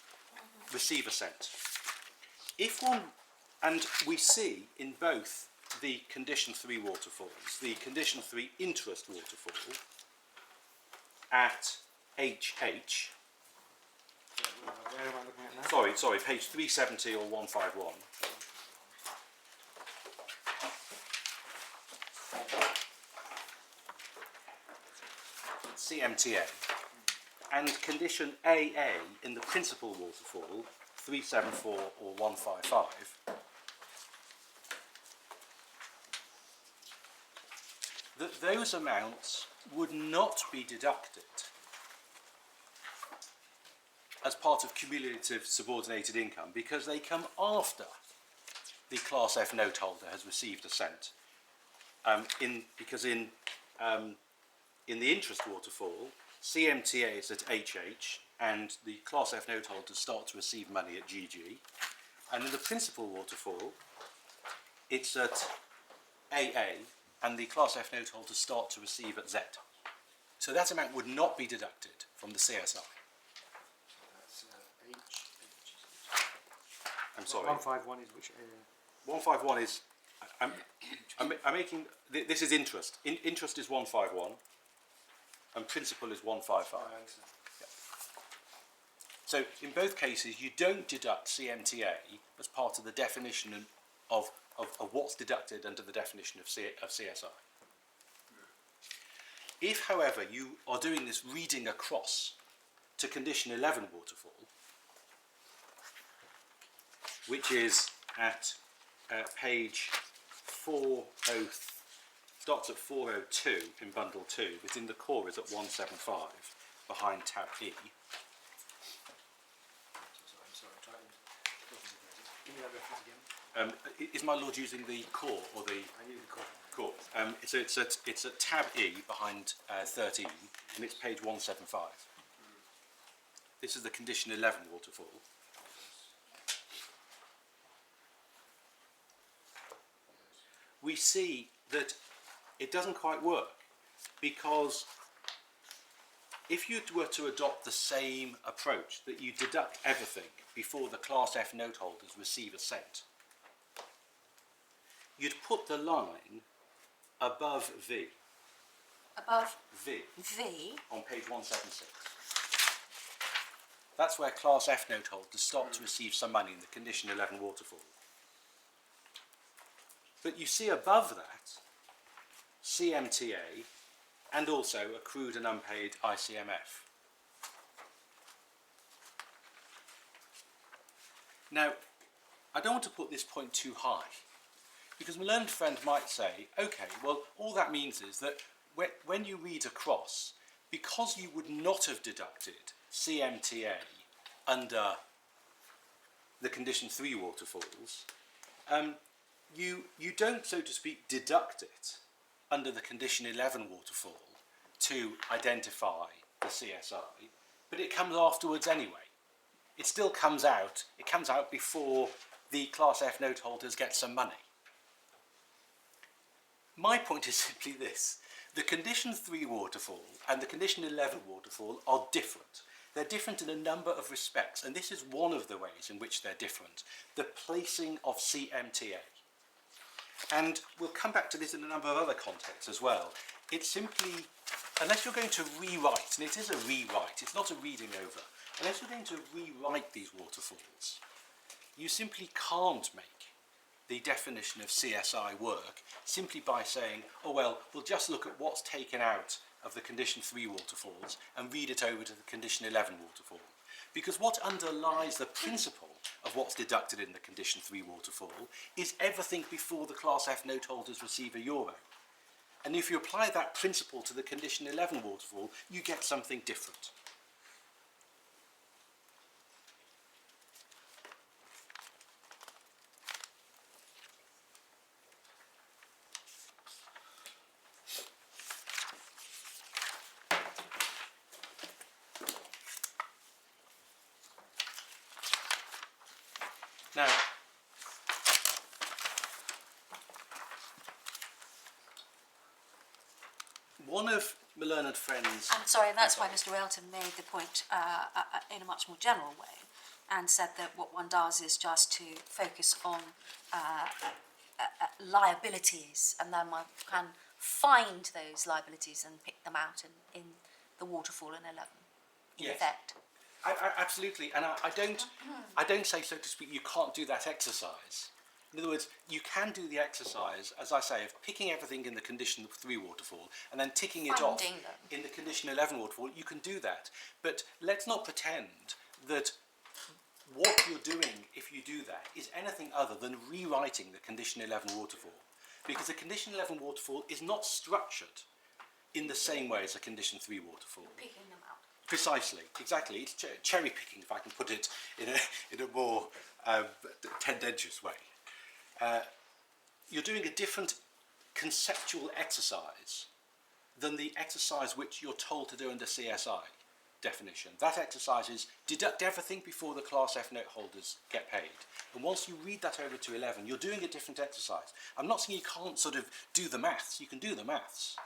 receive assent. And we see in both the Condition 3 waterfalls, the Condition 3 interest waterfall at HH, Where am I looking at now? sorry, page 370 or 151. CMTA. And Condition AA in the principal waterfall, 374 or 155, that those amounts would not be deducted as part of cumulative subordinated income because they come after the Class F noteholder has received assent. Because in the interest waterfall, CMTA is at HH and the Class F noteholders start to receive money at GG. And in the principal waterfall, it's at AA and the Class F noteholders start to receive at Z. So that amount would not be deducted from the CSI. That's H. I'm sorry. 151 is which area? 151 is, I'm making, this is interest. Interest is 151 and principal is 155. I understand. So in both cases, you don't deduct CMTA as part of the definition of what's deducted under the definition of CSI. If, however, you are doing this reading across to condition 11 waterfall, which is at page 40, starts at 402 in bundle 2, but in the core is at 175 behind tab E. Give me that reference again. Is my lord using the core or the I knew the call. core? It's at tab E behind 13, and it's page 175. This is the condition 11 waterfall. We see that it doesn't quite work, because if you were to adopt the same approach, that you deduct everything before the Class F noteholders receive a cent, you'd put the line above V. Above V V, on page 176. That's where Class F noteholders start to receive some money in the condition 11 waterfall. But you see above that CMTA and also accrued and unpaid ICMF. Now, I don't want to put this point too high, because my learned friend might say, okay, well, all that means is that when you read across, because you would not have deducted CMTA under the condition 3 waterfalls, you don't, so to speak, deduct it under the condition 11 waterfall to identify the CSI, but it comes afterwards anyway. It still comes out, it comes out before the Class F noteholders get some money. My point is simply this: the condition 3 waterfall and the condition 11 waterfall are different. They're different in a number of respects, and this is one of the ways in which they're different: the placing of CMTA. And we'll come back to this in a number of other contexts as well. It's simply, unless you're going to rewrite, and it is a rewrite, it's not a reading over, unless you're going to rewrite these waterfalls, you simply can't make the definition of CSI work simply by saying, oh well, we'll just look at what's taken out of the condition 3 waterfalls and read it over to the condition 11 waterfall. Because what underlies the principle of what's deducted in the condition 3 waterfall is everything before the Class F noteholders receive €1. And if you apply that principle to the condition 11 waterfall, you get something different. Now, one of my learned friends... I'm sorry, and that's why Mr. Railton made the point in a much more general way, and said that what one does is just to focus on liabilities, and then one can find those liabilities and pick them out in the waterfall in 11, in Yes. effect. Absolutely, and I don't say, so to speak, you can't do that exercise. In other words, you can do the exercise, as I say, of picking everything in the condition 3 waterfall and then ticking it off Finding them. in the condition 11 waterfall. You can do that, but let's not pretend that what you're doing, if you do that, is anything other than rewriting the condition 11 waterfall, because the condition 11 waterfall is not structured in the same way as a condition 3 waterfall. Picking them out. Precisely, exactly. It's cherry picking, if I can put it in a more tendentious way. You're doing a different conceptual exercise than the exercise which you're told to do under CSI definition. That exercise is deduct everything before the Class F noteholders get paid. And once you read that over to 11, you're doing a different exercise. I'm not saying you can't sort of do the maths. You can do the maths,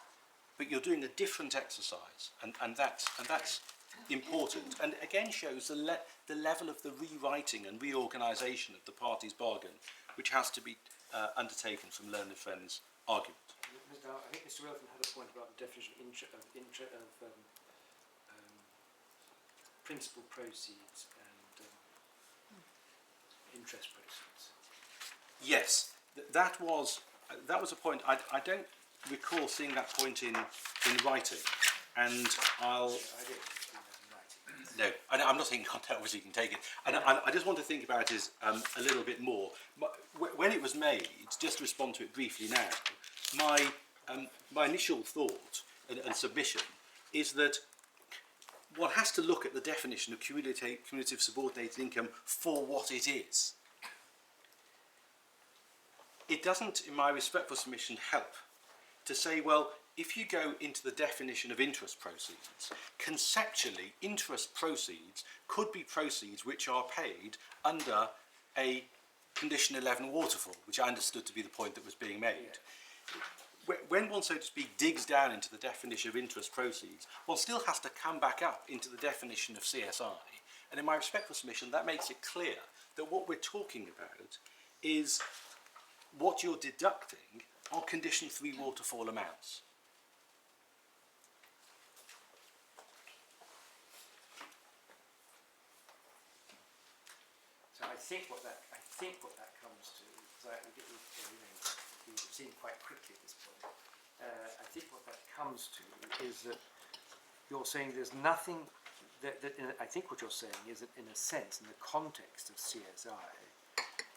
but you're doing a different exercise, and that's important, and again shows the level of the rewriting and reorganisation of the parties' bargain, which has to be undertaken from learned friends' argument. Mr. I think Mr. Relton had a point about the definition of principal proceeds and interest proceeds. Yes, that was a point. I don't recall seeing that point in writing, and I'll. I don't think it's in writing. No, I'm not saying you can't. Obviously, you can take it, and I just want to think about it a little bit more. When it was made, just to respond to it briefly now, my initial thought and submission is that one has to look at the definition of cumulative subordinated income for what it is. It doesn't, in my respectful submission, help to say, well, if you go into the definition of interest proceeds, conceptually, interest proceeds could be proceeds which are paid under a Condition 11 waterfall, which I understood to be the point that was being made. When one, so to speak, digs down into the definition of interest proceeds, one still has to come back up into the definition of CSI. And in my respectful submission, that makes it clear that what we're talking about is what you're deducting are Condition 3 waterfall amounts. So I think what that comes to, because we've seen quite quickly at this point. I think what that comes to is that you're saying there's nothing I think what you're saying is that in a sense, in the context of CSI,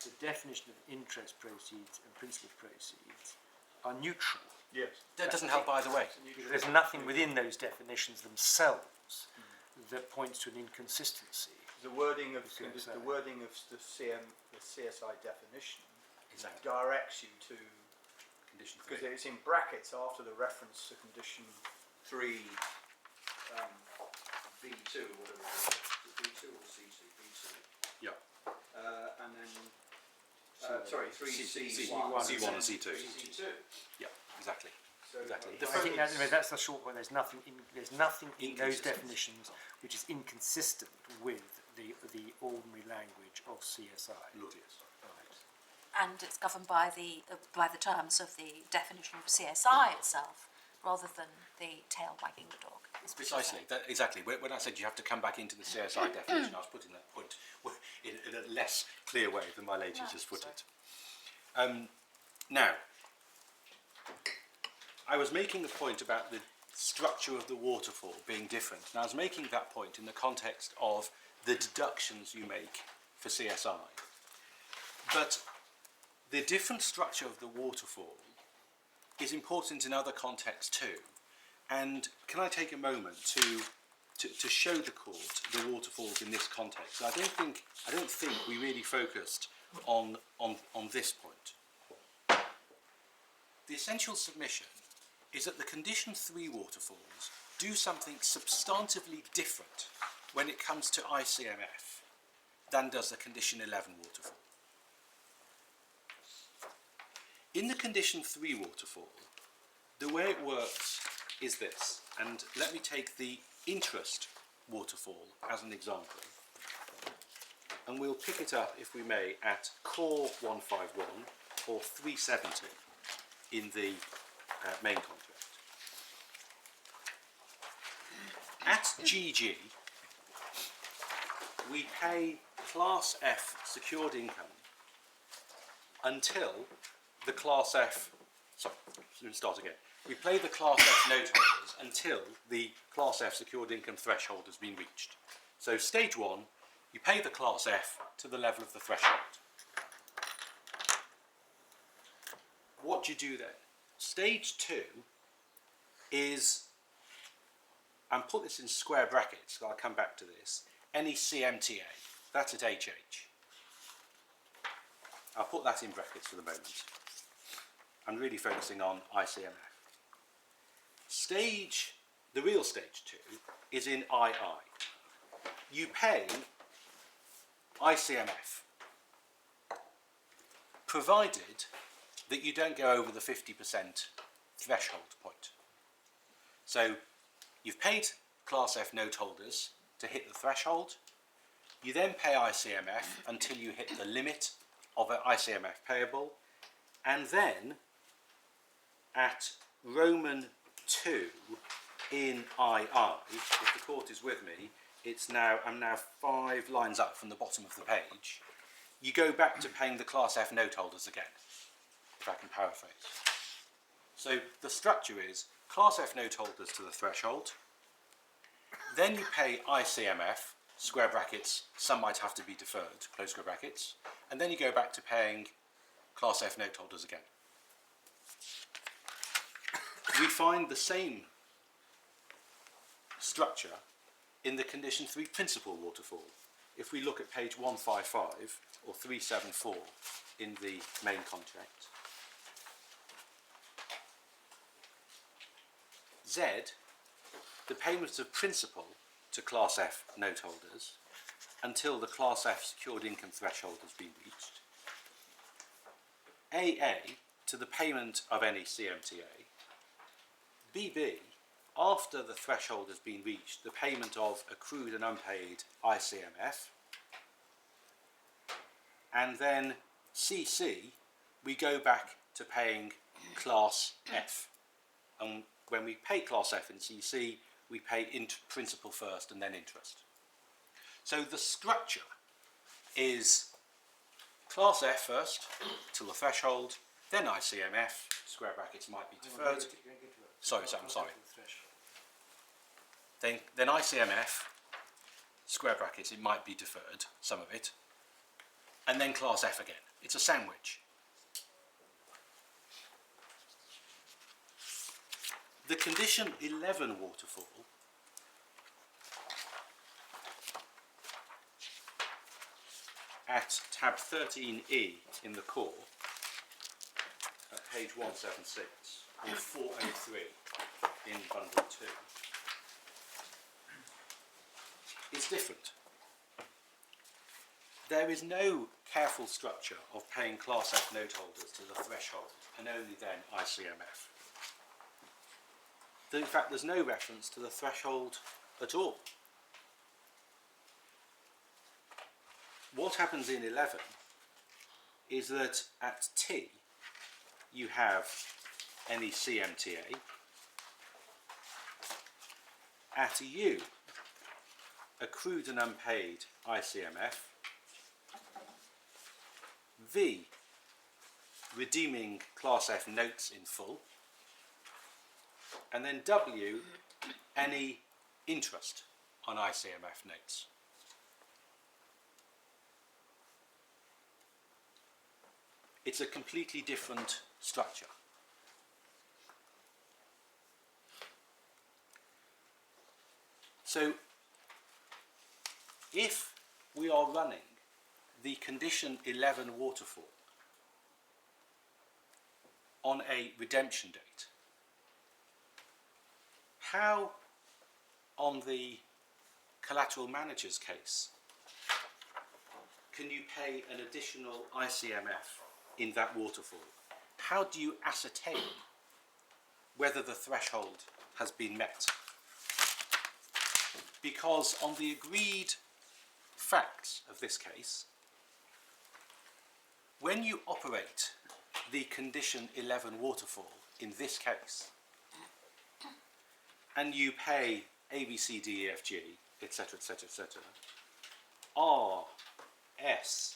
the definition of interest proceeds and principal proceeds are neutral. Yes. That doesn't help either way. Because there's nothing within those definitions themselves that points to an inconsistency. The wording of CSI. the wording of the CSI definition Exactly. directs you to, Condition 3. because it's in brackets after the reference to Condition 3 B2 or whatever it is. B2 or C2? B2. Yeah. And then, sorry, 3C1. C1 and C2. C2. Yeah, exactly. So Exactly. the I think focus- that's the short point. There's nothing in those Inconsistent. definitions which is inconsistent with the ordinary language of CSI. Lord, yes. Right. And it's governed by the terms of the definition of CSI itself, rather than the tail wagging the dog. is what you're Precisely, saying. exactly. When I said you have to come back into the CSI definition, I was putting that point in a less clear way than my lady just put it. Now, I was making a point about the structure of the waterfall being different, and I was making that point in the context of the deductions you make for CSI. But the different structure of the waterfall is important in other contexts too. And can I take a moment to show the court the waterfalls in this context? I don't think we really focused on this point. The essential submission is that the Condition 3 waterfalls do something substantively different when it comes to ICMF than does the Condition 11 waterfall. In the Condition 3 waterfall, the way it works is this, and let me take the interest waterfall as an example, and we'll pick it up, if we may, at core 151 or 370 in the main contract. At GG, we pay Class F secured income until the Class F, sorry, let me start again. We pay the Class F noteholders until the Class F secured income threshold has been reached. So stage 1, you pay the Class F to the level of the threshold. What do you do then? Stage 2 is, and put this in square brackets, so I'll come back to this, any CMTA, that's at HH. I'll put that in brackets for the moment. I'm really focusing on ICMF. The real stage 2 is in II. You pay ICMF, provided that you don't go over the 50% threshold point. So you've paid Class F noteholders to hit the threshold. You then pay ICMF until you hit the limit of an ICMF payable, and then at Roman 2 in II, if the court is with me, I'm now 5 lines up from the bottom of the page. You go back to paying the Class F noteholders again, if I can paraphrase. So the structure is Class F noteholders to the threshold, then you pay ICMF, square brackets, some might have to be deferred, close square brackets, and then you go back to paying Class F noteholders again. We find the same structure in the condition 3 principal waterfall. If we look at page 155 or 374 in the main contract, Z, the payments of principal to Class F noteholders until the Class F secured income threshold has been reached. AA, to the payment of any CMTA. BB, after the threshold has been reached, the payment of accrued and unpaid ICMF. And then CC, we go back to paying Class F. And when we pay Class F in CC, we pay principal first and then interest. So the structure is Class F first, till the threshold, then ICMF, square brackets might be deferred. Sorry, I'm sorry. Then ICMF, square brackets, it might be deferred, some of it. And then Class F again. It's a sandwich. The condition 11 waterfall at tab 13E in the core, at page 176, or 403 in bundle 2, is different. There is no careful structure of paying Class F noteholders to the threshold and only then ICMF. In fact, there's no reference to the threshold at all. What happens in 11 is that at T you have any CMTA, at U accrued and unpaid ICMF, V redeeming Class F notes in full, and then W any interest on ICMF notes. It's a completely different structure. So if we are running the condition 11 waterfall on a redemption date, how on the Collateral Manager's case can you pay an additional ICMF in that waterfall? How do you ascertain whether the threshold has been met? Because on the agreed facts of this case, when you operate the condition 11 waterfall in this case, and you pay A, B, C, D, E, F, G, etc., etc., etc., R, S,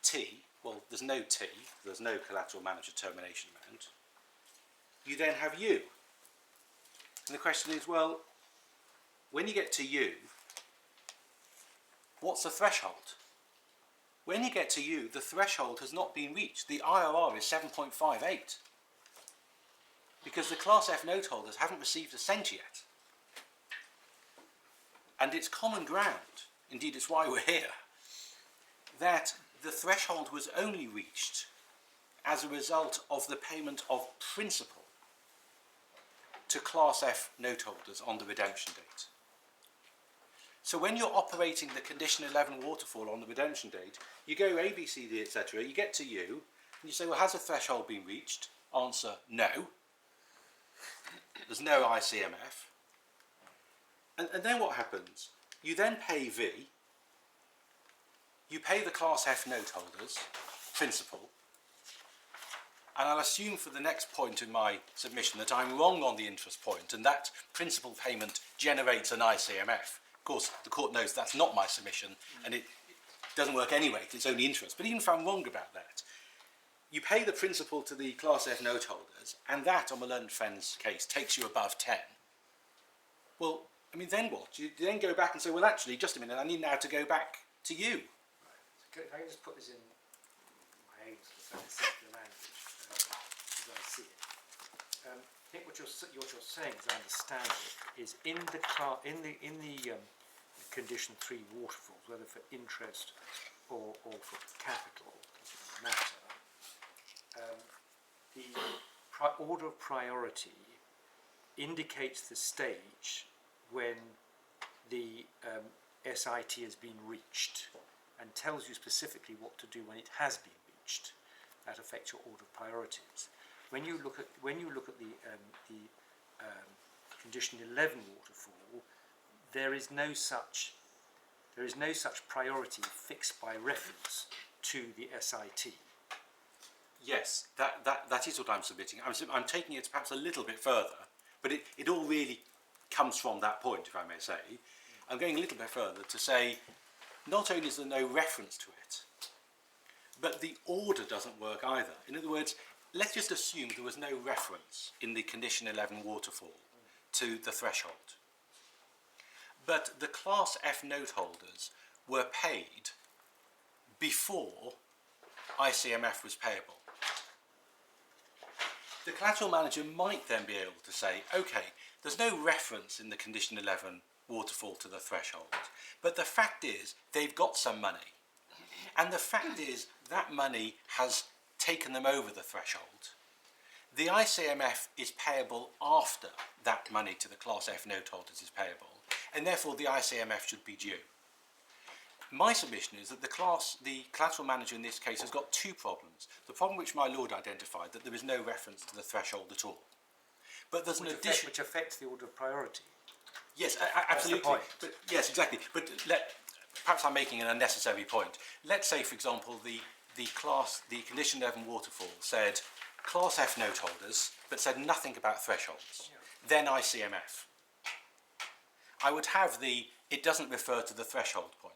T, well, there's no T, there's no Collateral Manager termination amount, you then have U. And the question is, well, when you get to U, what's the threshold? When you get to U, the threshold has not been reached. The IRR is 7.58 because the Class F noteholders haven't received a cent yet. And it's common ground, indeed it's why we're here, that the threshold was only reached as a result of the payment of principal to Class F noteholders on the redemption date. So when you're operating the condition 11 waterfall on the redemption date, you go A, B, C, D, etc., you get to U, and you say, well, has the threshold been reached? Answer, no. There's no ICMF. And then what happens? You then pay V, you pay the Class F noteholders principal, and I'll assume for the next point in my submission that I'm wrong on the interest point and that principal payment generates an ICMF. Of course, the court knows that's not my submission and it doesn't work anyway, it's only interest. But even if I'm wrong about that, you pay the principal to the Class F noteholders, and that, on the learned friend's case, takes you above 10. Well, I mean, then what? You then go back and say, well, actually, just a minute, I need now to go back to you. So if I can just put this in my own sort of simpler language, as I see it. I think what you're saying, as I understand it, is in the condition 3 waterfalls, whether for interest or for capital, doesn't matter. The order of priority indicates the stage when the SIT has been reached and tells you specifically what to do when it has been reached. That affects your order of priorities. When you look at the condition 11 waterfall, there is no such priority fixed by reference to the SIT. Yes, that is what I'm submitting. I'm taking it perhaps a little bit further, but it all really comes from that point, if I may say. I'm going a little bit further to say, not only is there no reference to it, but the order doesn't work either. In other words, let's just assume there was no reference in the condition 11 waterfall to the threshold. But the Class F noteholders were paid before ICMF was payable. The collateral manager might then be able to say, okay, there's no reference in the condition 11 waterfall to the threshold, but the fact is they've got some money, and the fact is that money has taken them over the threshold. The ICMF is payable after that money to the Class F noteholders is payable, and therefore the ICMF should be due. My submission is that the collateral manager in this case has got two problems. The problem which my lord identified, that there is no reference to the threshold at all. But there's an addition... Which affects the order of priority. Yes, absolutely. That's the point. But, yes, exactly. But perhaps I'm making an unnecessary point. Let's say, for example, the condition 11 waterfall said Class F noteholders, but said nothing about thresholds. Then ICMF. I would have it doesn't refer to the threshold point.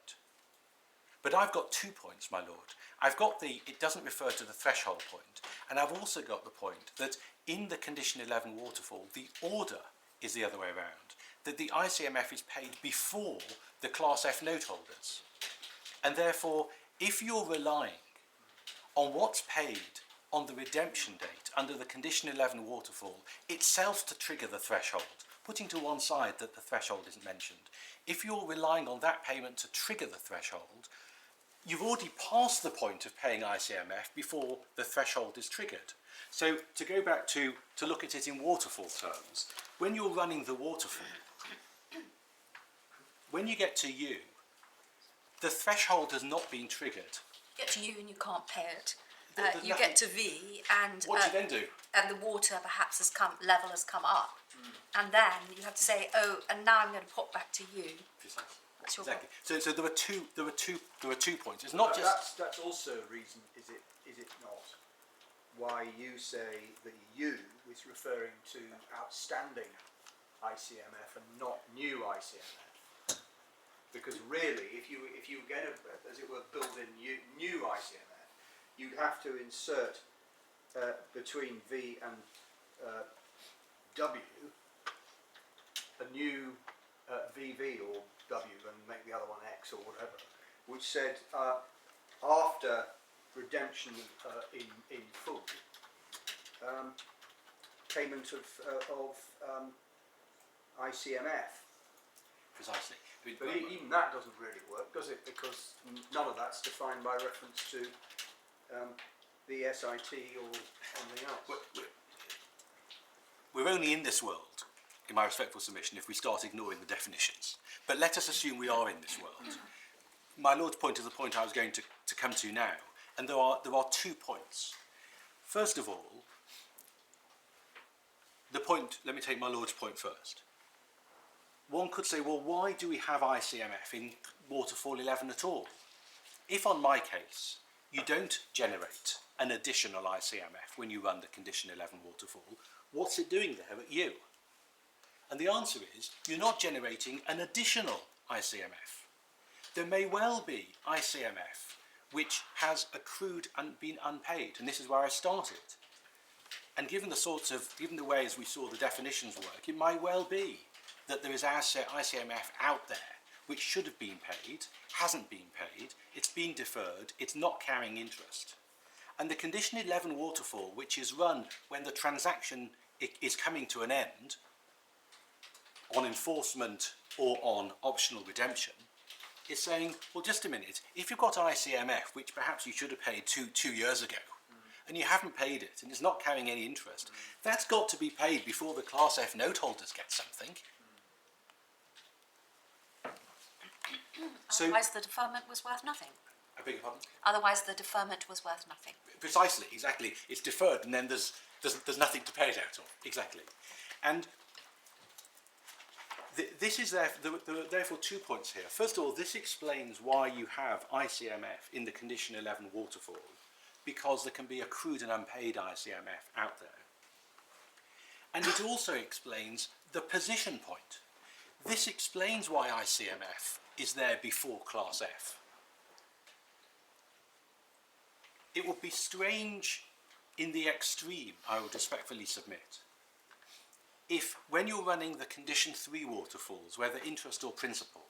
But I've got 2 points, my lord. I've got it doesn't refer to the threshold point, and I've also got the point that in the condition 11 waterfall, the order is the other way around, that the ICMF is paid before the Class F noteholders. And therefore, if you're relying on what's paid on the redemption date under the condition 11 waterfall itself to trigger the threshold, putting to one side that the threshold isn't mentioned, if you're relying on that payment to trigger the threshold, you've already passed the point of paying ICMF before the threshold is triggered. So to go back to look at it in waterfall terms, when you're running the waterfall, when you get to U, the threshold has not been triggered. You get to U and you can't pay it. There's You nothing- get to V and What do you then do? and the water perhaps level has come up, and then you have to say, oh, and now I'm going to pop back to U. Precisely. That's your Exactly. So there were two points. It's not But just that's also a reason, is it not, why you say that U is referring to outstanding ICMF and not new ICMF. Because really, if you get as it were, build in new ICMF, you'd have to insert between V and W a new VV or W and make the other one X or whatever, which said after redemption in full, payment of ICMF. precisely. But even that doesn't really work, does it? Because none of that's defined by reference to the SIT or anything else. We're only in this world, in my respectful submission, if we start ignoring the definitions. But let us assume we are in this world. My lord's point is the point I was going to come to now, and there are 2 points. First of all, let me take my lord's point first. one could say, well, why do we have ICMF in Waterfall 11 at all? If on my case, you don't generate an additional ICMF when you run the Condition 11 Waterfall, what's it doing there at you? And the answer is, you're not generating an additional ICMF. There may well be ICMF which has accrued and been unpaid, and this is where I started. And given the ways we saw the definitions work, it might well be that there is ICMF out there which should have been paid, hasn't been paid, it's been deferred, it's not carrying interest. And the Condition 11 Waterfall, which is run when the transaction is coming to an end, on enforcement or on optional redemption, is saying, well, just a minute, if you've got ICMF, which perhaps you should have paid two years ago, and you haven't paid it, and it's not carrying any interest, that's got to be paid before the Class F Noteholders get something. So, Otherwise the deferment was worth nothing. I beg your pardon? Otherwise the deferment was worth nothing. Precisely, exactly. It's deferred, and then there's nothing to pay it out of. Exactly. And this is there are therefore 2 points here. First of all, this explains why you have ICMF in the Condition 11 Waterfall, because there can be accrued and unpaid ICMF out there. And it also explains the position point. This explains why ICMF is there before Class F. It would be strange in the extreme, I would respectfully submit, if when you're running the Condition 3 waterfalls, whether interest or principal,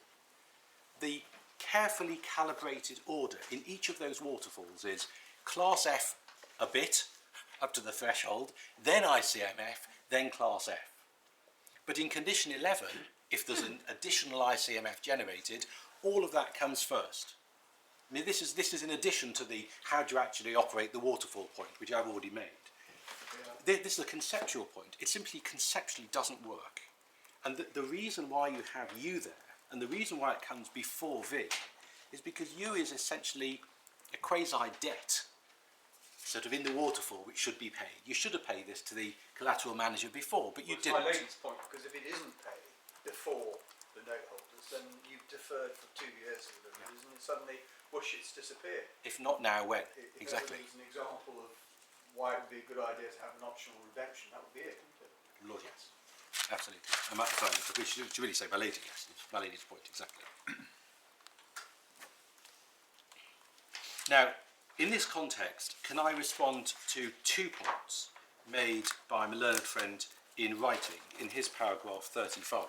the carefully calibrated order in each of those waterfalls is Class F a bit, up to the threshold, then ICMF, then Class F. But in Condition 11, if there's an additional ICMF generated, all of that comes first. I mean, this is in addition to the how do you actually operate the waterfall point, which I've already made. This is a conceptual point. It simply conceptually doesn't work. And the reason why you have U there, and the reason why it comes before V, is because U is essentially a quasi-debt, sort of in the waterfall, which should be paid. You should have paid this to the collateral manager before, but you didn't. My lady's point, because if it isn't paid before the note holders, then you've deferred for 2 years or whatever it is, and suddenly, whoosh, it's disappeared. If not now, when? Exactly. If an example of why it would be a good idea to have an optional redemption, that would be it, wouldn't it? Lord, yes. Absolutely. Sorry, we should really say my lady, yes. My lady's point, exactly. Now, in this context, can I respond to 2 points made by my learned friend in writing in his paragraph 35,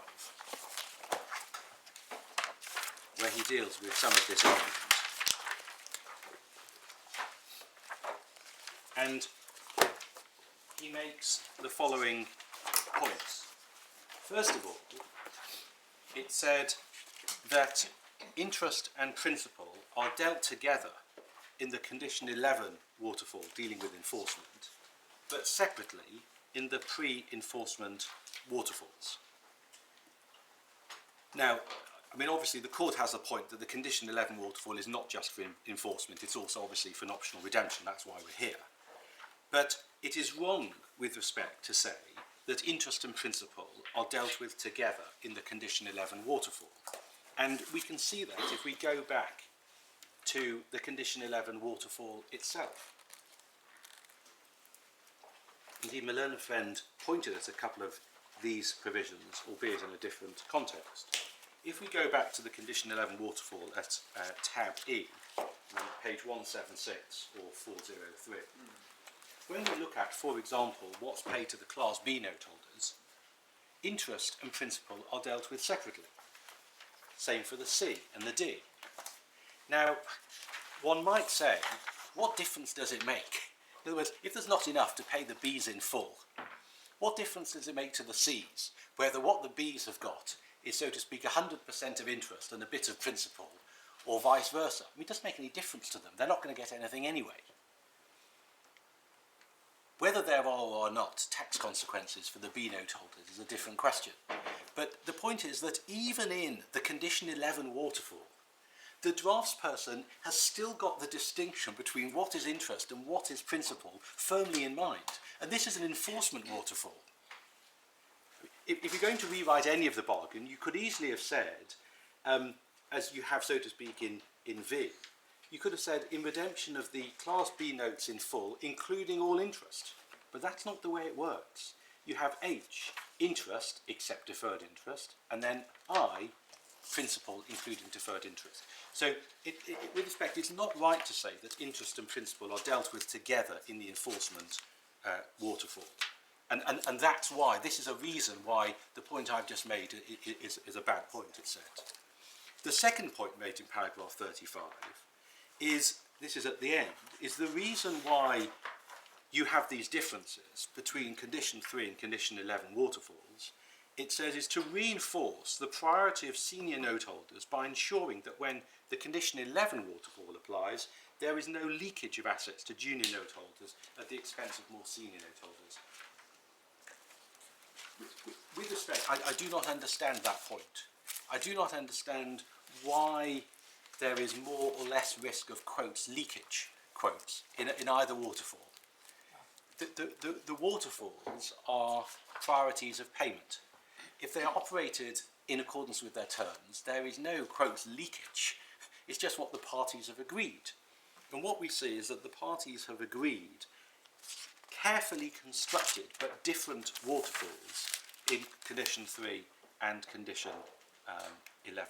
where he deals with some of this argument. And he makes the following points. First of all, it said that interest and principal are dealt together in the Condition 11 waterfall dealing with enforcement, but separately in the pre-enforcement waterfalls. Now, I mean, obviously the court has a point that the Condition 11 waterfall is not just for enforcement, it's also obviously for an optional redemption, that's why we're here. But it is wrong with respect to say that interest and principal are dealt with together in the Condition 11 waterfall. And we can see that if we go back to the Condition 11 waterfall itself. Indeed, my learned friend pointed at a couple of these provisions, albeit in a different context. If we go back to the Condition 11 waterfall at tab E, on page 176 or 403, when we look at, for example, what's paid to the Class B note holders, interest and principal are dealt with separately. Same for the C and the D. Now, one might say, what difference does it make? In other words, if there's not enough to pay the Bs in full, what difference does it make to the Cs, whether what the Bs have got is, so to speak, 100% of interest and a bit of principal, or vice versa? I mean, it doesn't make any difference to them. They're not going to get anything anyway. Whether there are or not tax consequences for the B note holders is a different question. But the point is that even in the Condition 11 waterfall, the draftsperson has still got the distinction between what is interest and what is principal firmly in mind. And this is an enforcement waterfall. if you're going to rewrite any of the bargain, you could easily have said, as you have, so to speak, in V, you could have said, in redemption of the Class B notes in full, including all interest. But that's not the way it works. You have H, interest, except deferred interest, and then I, principal, including deferred interest. So, with respect, it's not right to say that interest and principal are dealt with together in the enforcement waterfall. And that's why, this is a reason why the point I've just made is a bad point, it's said. The second point made in paragraph 35 is, this is at the end, is the reason why you have these differences between condition 3 and condition 11 waterfalls. It says is to reinforce the priority of senior note holders by ensuring that when the condition 11 waterfall applies, there is no leakage of assets to junior note holders at the expense of more senior note holders. With respect, I do not understand that point. I do not understand why there is more or less risk of, quotes, leakage, quotes, in either waterfall. The waterfalls are priorities of payment. If they are operated in accordance with their terms, there is no, quotes, leakage. It's just what the parties have agreed. And what we see is that the parties have agreed carefully constructed but different waterfalls in condition 3 and condition 11.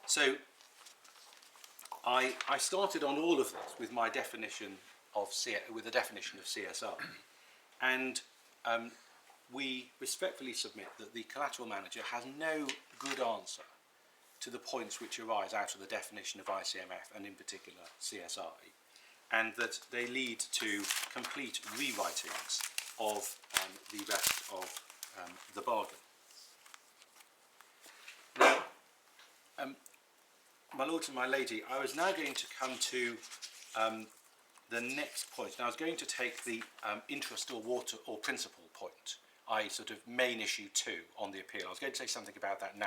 So I started on all of this with my definition of with the definition of CSR, and we respectfully submit that the collateral manager has no good answer to the points which arise out of the definition of ICMF and in particular CSI, and that they lead to complete rewritings of the rest of the bargain. Now, my lords and my lady, I was now going to come to the next point. Now, I was going to take the interest or principal point, i.e. sort of main issue 2 on the appeal. I was going to say something about that now,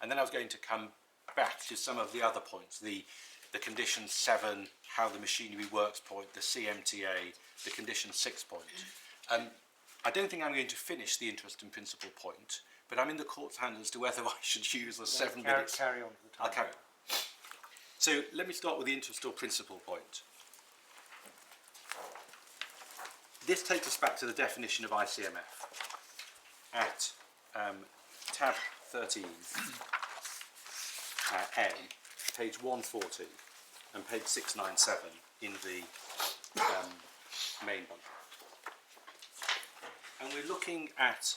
and then I was going to come back to some of the other points, the condition 7, how the machinery works point, the CMTA, the condition 6 point. I don't think I'm going to finish the interest and principal point, but I'm in the court's hands as to whether I should use the 7 minutes. Carry on to the time. I'll carry on. So let me start with the interest or principal point. This takes us back to the definition of ICMF at tab 13, A, page 140 and page 697 in the main bundle. And we're looking at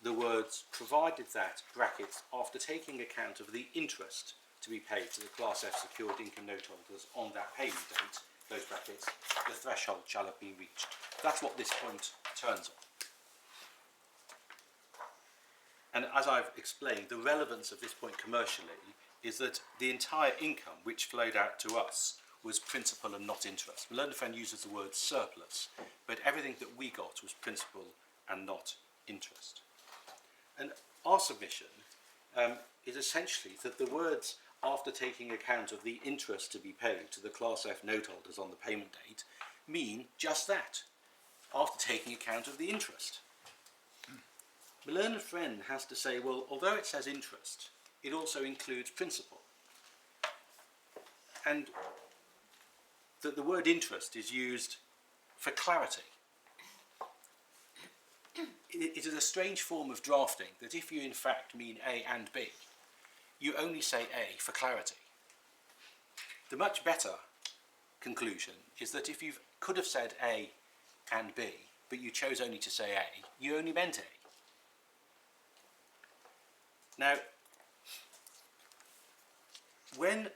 the words, provided that, brackets, after taking account of the interest to be paid to the Class F secured income note holders on that payment date, those brackets, the threshold shall have been reached. That's what this point turns on. And as I've explained, the relevance of this point commercially is that the entire income which flowed out to us was principal and not interest. My learned friend uses the word surplus, but everything that we got was principal and not interest. And our submission is essentially that the words after taking account of the interest to be paid to the Class F note holders on the payment date mean just that, after taking account of the interest. My learned friend has to say, well, although it says interest, it also includes principal. And that the word interest is used for clarity. It is a strange form of drafting that if you in fact mean A and B, you only say A for clarity. The much better conclusion is that if you could have said A and B, but you chose only to say A, you only meant A. Now, when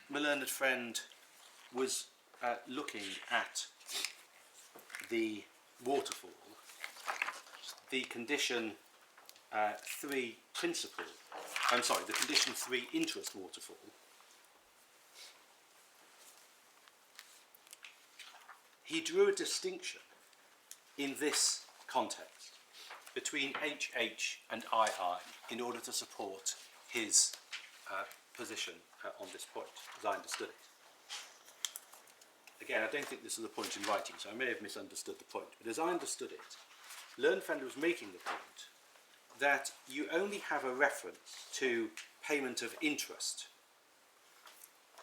my learned friend was looking at the waterfall, the condition 3 principal, the condition 3 interest waterfall, he drew a distinction in this context between HH and II in order to support his position on this point, as I understood it. again, I don't think this is the point in writing, so I may have misunderstood the point, but as I understood it, Learned Friend was making the point that you only have a reference to payment of interest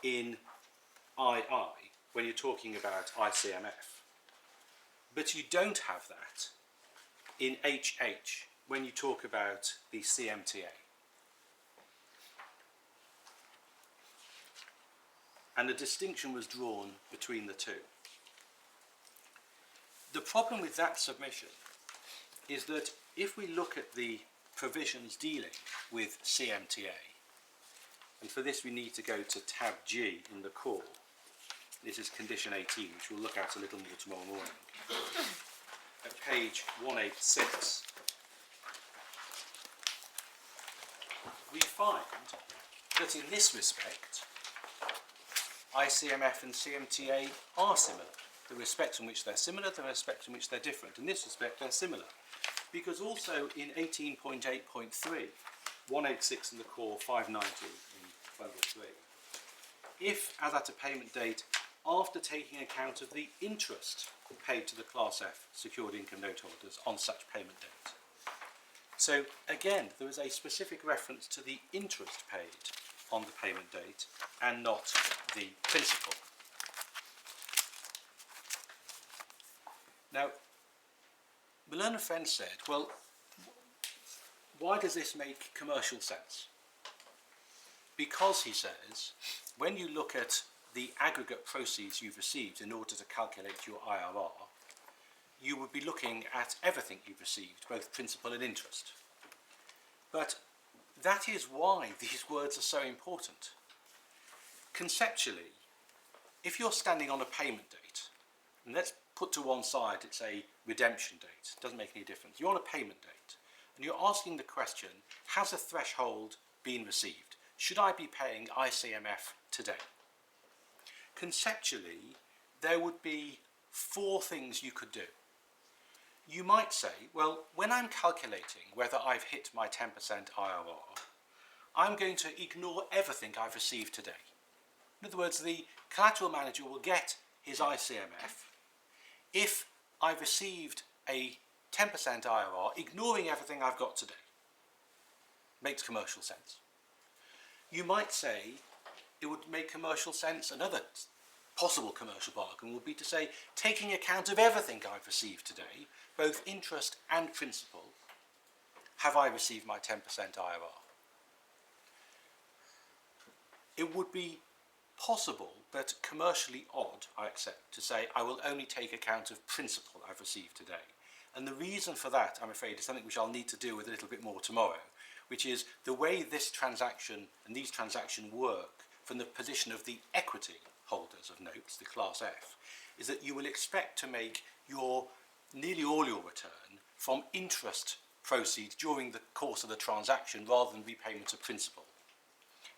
in II when you're talking about ICMF, but you don't have that in HH when you talk about the CMTA. And a distinction was drawn between the two. The problem with that submission is that if we look at the provisions dealing with CMTA, and for this we need to go to tab G in the call. This is condition 18, which we'll look at a little more tomorrow morning. At page 186, we find that in this respect, ICMF and CMTA are similar. The respects in which they're similar, the respects in which they're different. In this respect, they're similar. Because also in 18.8.3, 186 in the core, 590 in bundle 3, if, as at a payment date, after taking account of the interest paid to the Class F secured income note holders on such payment date. So again, there is a specific reference to the interest paid on the payment date and not the principal. Now, the learned friend said, well, why does this make commercial sense? Because, he says, when you look at the aggregate proceeds you've received in order to calculate your IRR, you would be looking at everything you've received, both principal and interest. But that is why these words are so important. Conceptually, if you're standing on a payment date, and let's put to one side it's a redemption date, doesn't make any difference. You're on a payment date, and you're asking the question, has a threshold been received? Should I be paying ICMF today? Conceptually, there would be 4 things you could do. You might say, well, when I'm calculating whether I've hit my 10% IRR, I'm going to ignore everything I've received today. In other words, the collateral manager will get his ICMF if I've received a 10% IRR, ignoring everything I've got today. Makes commercial sense. You might say it would make commercial sense, another possible commercial bargain would be to say, taking account of everything I've received today, both interest and principal, have I received my 10% IRR? It would be possible, but commercially odd, I accept, to say I will only take account of principal I've received today. And the reason for that, I'm afraid, is something which I'll need to deal with a little bit more tomorrow, which is the way this transaction and these transactions work from the position of the equity holders of notes, the Class F, is that you will expect to make nearly all your return from interest proceeds during the course of the transaction rather than repayment of principal.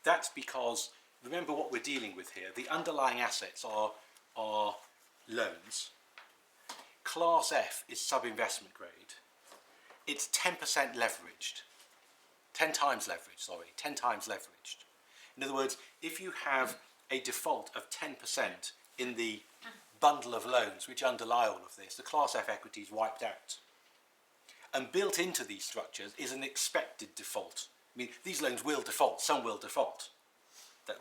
That's because, remember what we're dealing with here, the underlying assets are loans. Class F is sub-investment grade. It's 10% leveraged. 10 times leveraged. In other words, if you have a default of 10% in the bundle of loans which underlie all of this, the Class F equity is wiped out. And built into these structures is an expected default. I mean, these loans will default, some will default.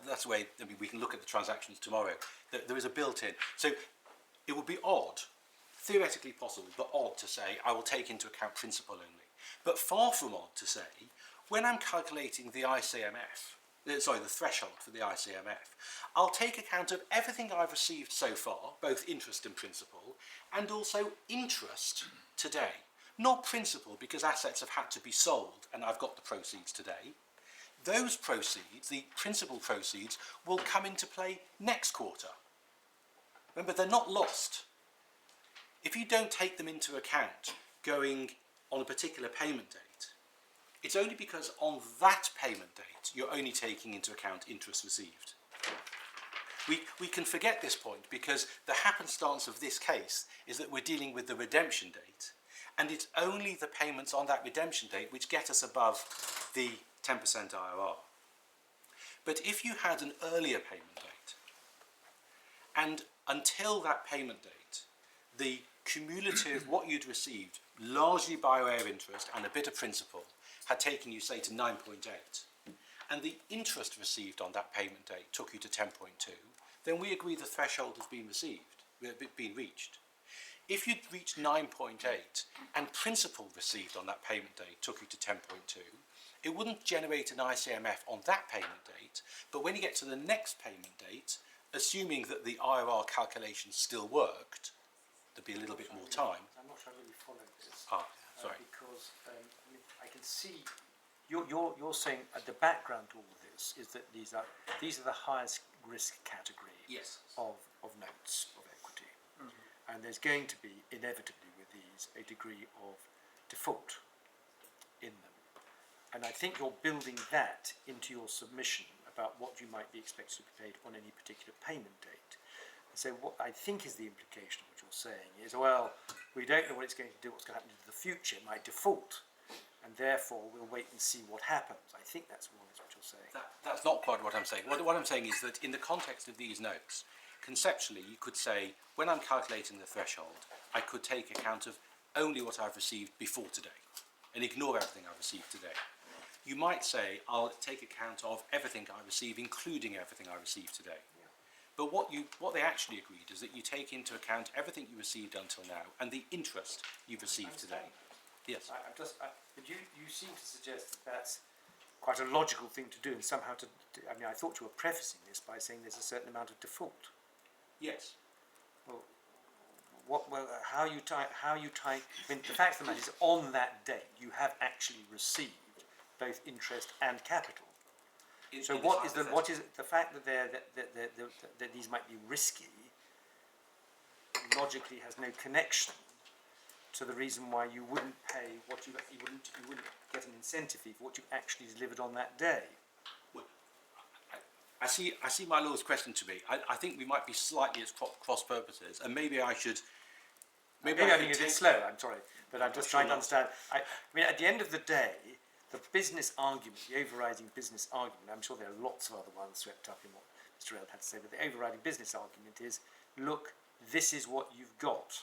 That's the way, I mean, we can look at the transactions tomorrow. There is a built-in. So it would be odd, theoretically possible, but odd to say I will take into account principal only. But far from odd to say, when I'm calculating the ICMF, the threshold for the ICMF, I'll take account of everything I've received so far, both interest and principal, and also interest today. Not principal, because assets have had to be sold and I've got the proceeds today. Those proceeds, the principal proceeds, will come into play next quarter. Remember, they're not lost. If you don't take them into account going on a particular payment date, it's only because on that payment date you're only taking into account interest received. We can forget this point because the happenstance of this case is that we're dealing with the redemption date, and it's only the payments on that redemption date which get us above the 10% IRR. But if you had an earlier payment date, and until that payment date, the cumulative, what you'd received, largely by way of interest and a bit of principal, had taken you, say, to 9.8, and the interest received on that payment date took you to 10.2, then we agree the threshold has been reached. If you'd reached 9.8 and principal received on that payment date took you to 10.2, it wouldn't generate an ICMF on that payment date, but when you get to the next payment date, assuming that the IRR calculation still worked, there'd be a little bit more time. I'm not sure I really follow this. Sorry. Because I can see you're saying at the background to all of this is that these are the highest risk category Yes. of notes of equity, and there's going to be inevitably with these a degree of default in them, and I think you're building that into your submission about what you might be expected to be paid on any particular payment date. So what I think is the implication of what you're saying is, well, we don't know what it's going to do, what's going to happen in the future. It might default, and therefore we'll wait and see what happens. I think that's more or less what you're saying. That's not quite what I'm saying. What I'm saying is that in the context of these notes, conceptually you could say, when I'm calculating the threshold, I could take account of only what I've received before today and ignore everything I've received today. You might say, I'll take account of everything I receive, including everything I receive today. But what they actually agreed is that you take into account everything you received until now and the interest you've received today. Yes. But you seem to suggest that that's quite a logical thing to do, and somehow I mean, I thought you were prefacing this by saying there's a certain amount of default. Yes. Well, how you tie? I mean, the fact of the matter is, on that date, you have actually received both interest and capital. So what is the fact that these might be risky? Logically, has no connection to the reason why you wouldn't pay what you wouldn't get an incentive fee for what you actually delivered on that day. Well, I see my Lord's question to me. I think we might be slightly at cross purposes, and maybe I should. Maybe I'm being a bit slow. I'm sorry, but I'm just trying to understand. I mean, at the end of the day, the business argument, the overriding business argument, I'm sure there are lots of other ones swept up in what Mr. Eld had to say, but the overriding business argument is, look, this is what you've got.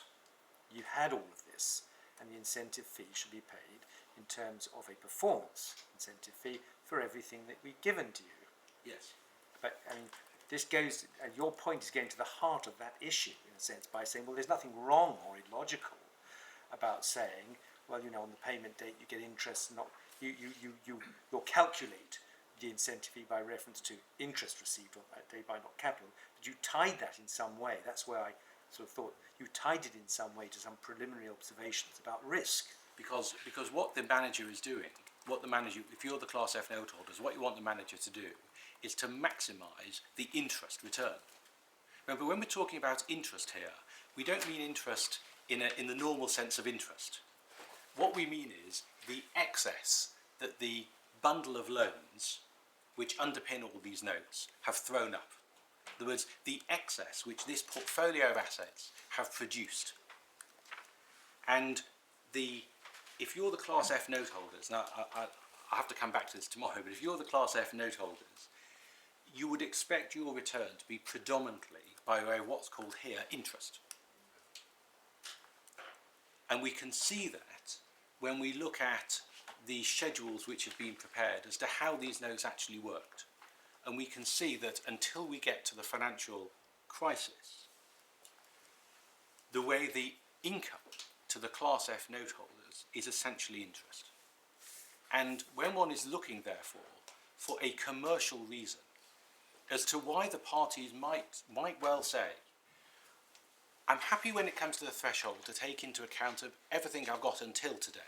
You've had all of this, and the incentive fee should be paid in terms of a performance incentive fee for everything that we've given to you. Yes. But, I mean, this goes, and your point is going to the heart of that issue, in a sense, by saying, well, there's nothing wrong or illogical about saying, well, you know, on the payment date you get interest, not you'll calculate the incentive fee by reference to interest received on that day by not capital, but you tied that in some way. That's where I sort of thought you tied it in some way to some preliminary observations about risk. Because what the manager is doing, if you're the Class F Noteholders, what you want the manager to do is to maximise the interest return. Remember, when we're talking about interest here, we don't mean interest in the normal sense of interest. What we mean is the excess that the bundle of loans which underpin all these notes have thrown up. In other words, the excess which this portfolio of assets have produced. And if you're the Class F Noteholders, now I have to come back to this tomorrow, but if you're the Class F Noteholders, you would expect your return to be predominantly by way of what's called here interest. And we can see that when we look at the schedules which have been prepared as to how these notes actually worked. And we can see that until we get to the financial crisis, the way the income to the Class F Noteholders is essentially interest. And when one is looking, therefore, for a commercial reason as to why the parties might well say, I'm happy when it comes to the threshold to take into account of everything I've got until today.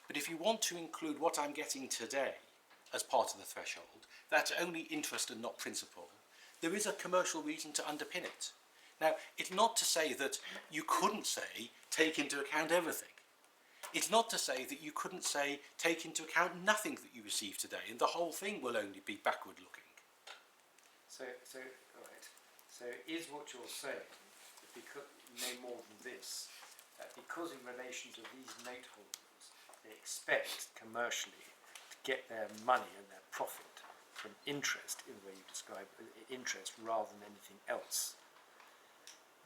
But if you want to include what I'm getting today as part of the threshold, that's only interest and not principal, there is a commercial reason to underpin it. Now, it's not to say that you couldn't say, take into account everything. It's not to say that you couldn't say, take into account nothing that you receive today, and the whole thing will only be backward looking. So, right. So is what you're saying, because, no more than this, that because in relation to these note holders, they expect commercially to get their money and their profit from interest, in the way you describe interest, rather than anything else,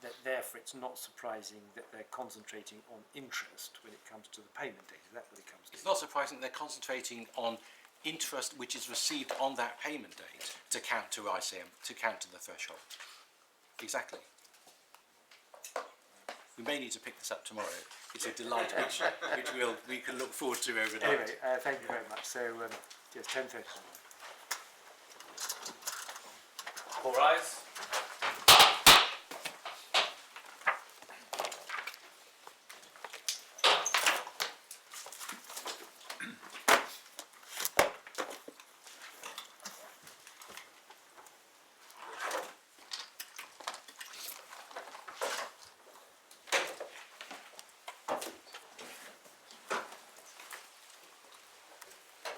that therefore it's not surprising that they're concentrating on interest when it comes to the payment date. Is that what it comes to? It's not surprising they're concentrating on interest which is received on that payment date to count to ICM, to count to the threshold. Exactly. We may need to pick this up tomorrow. It's a delight which we can look forward to overnight. Anyway, thank you very much. So, yes, 10:30. All rise.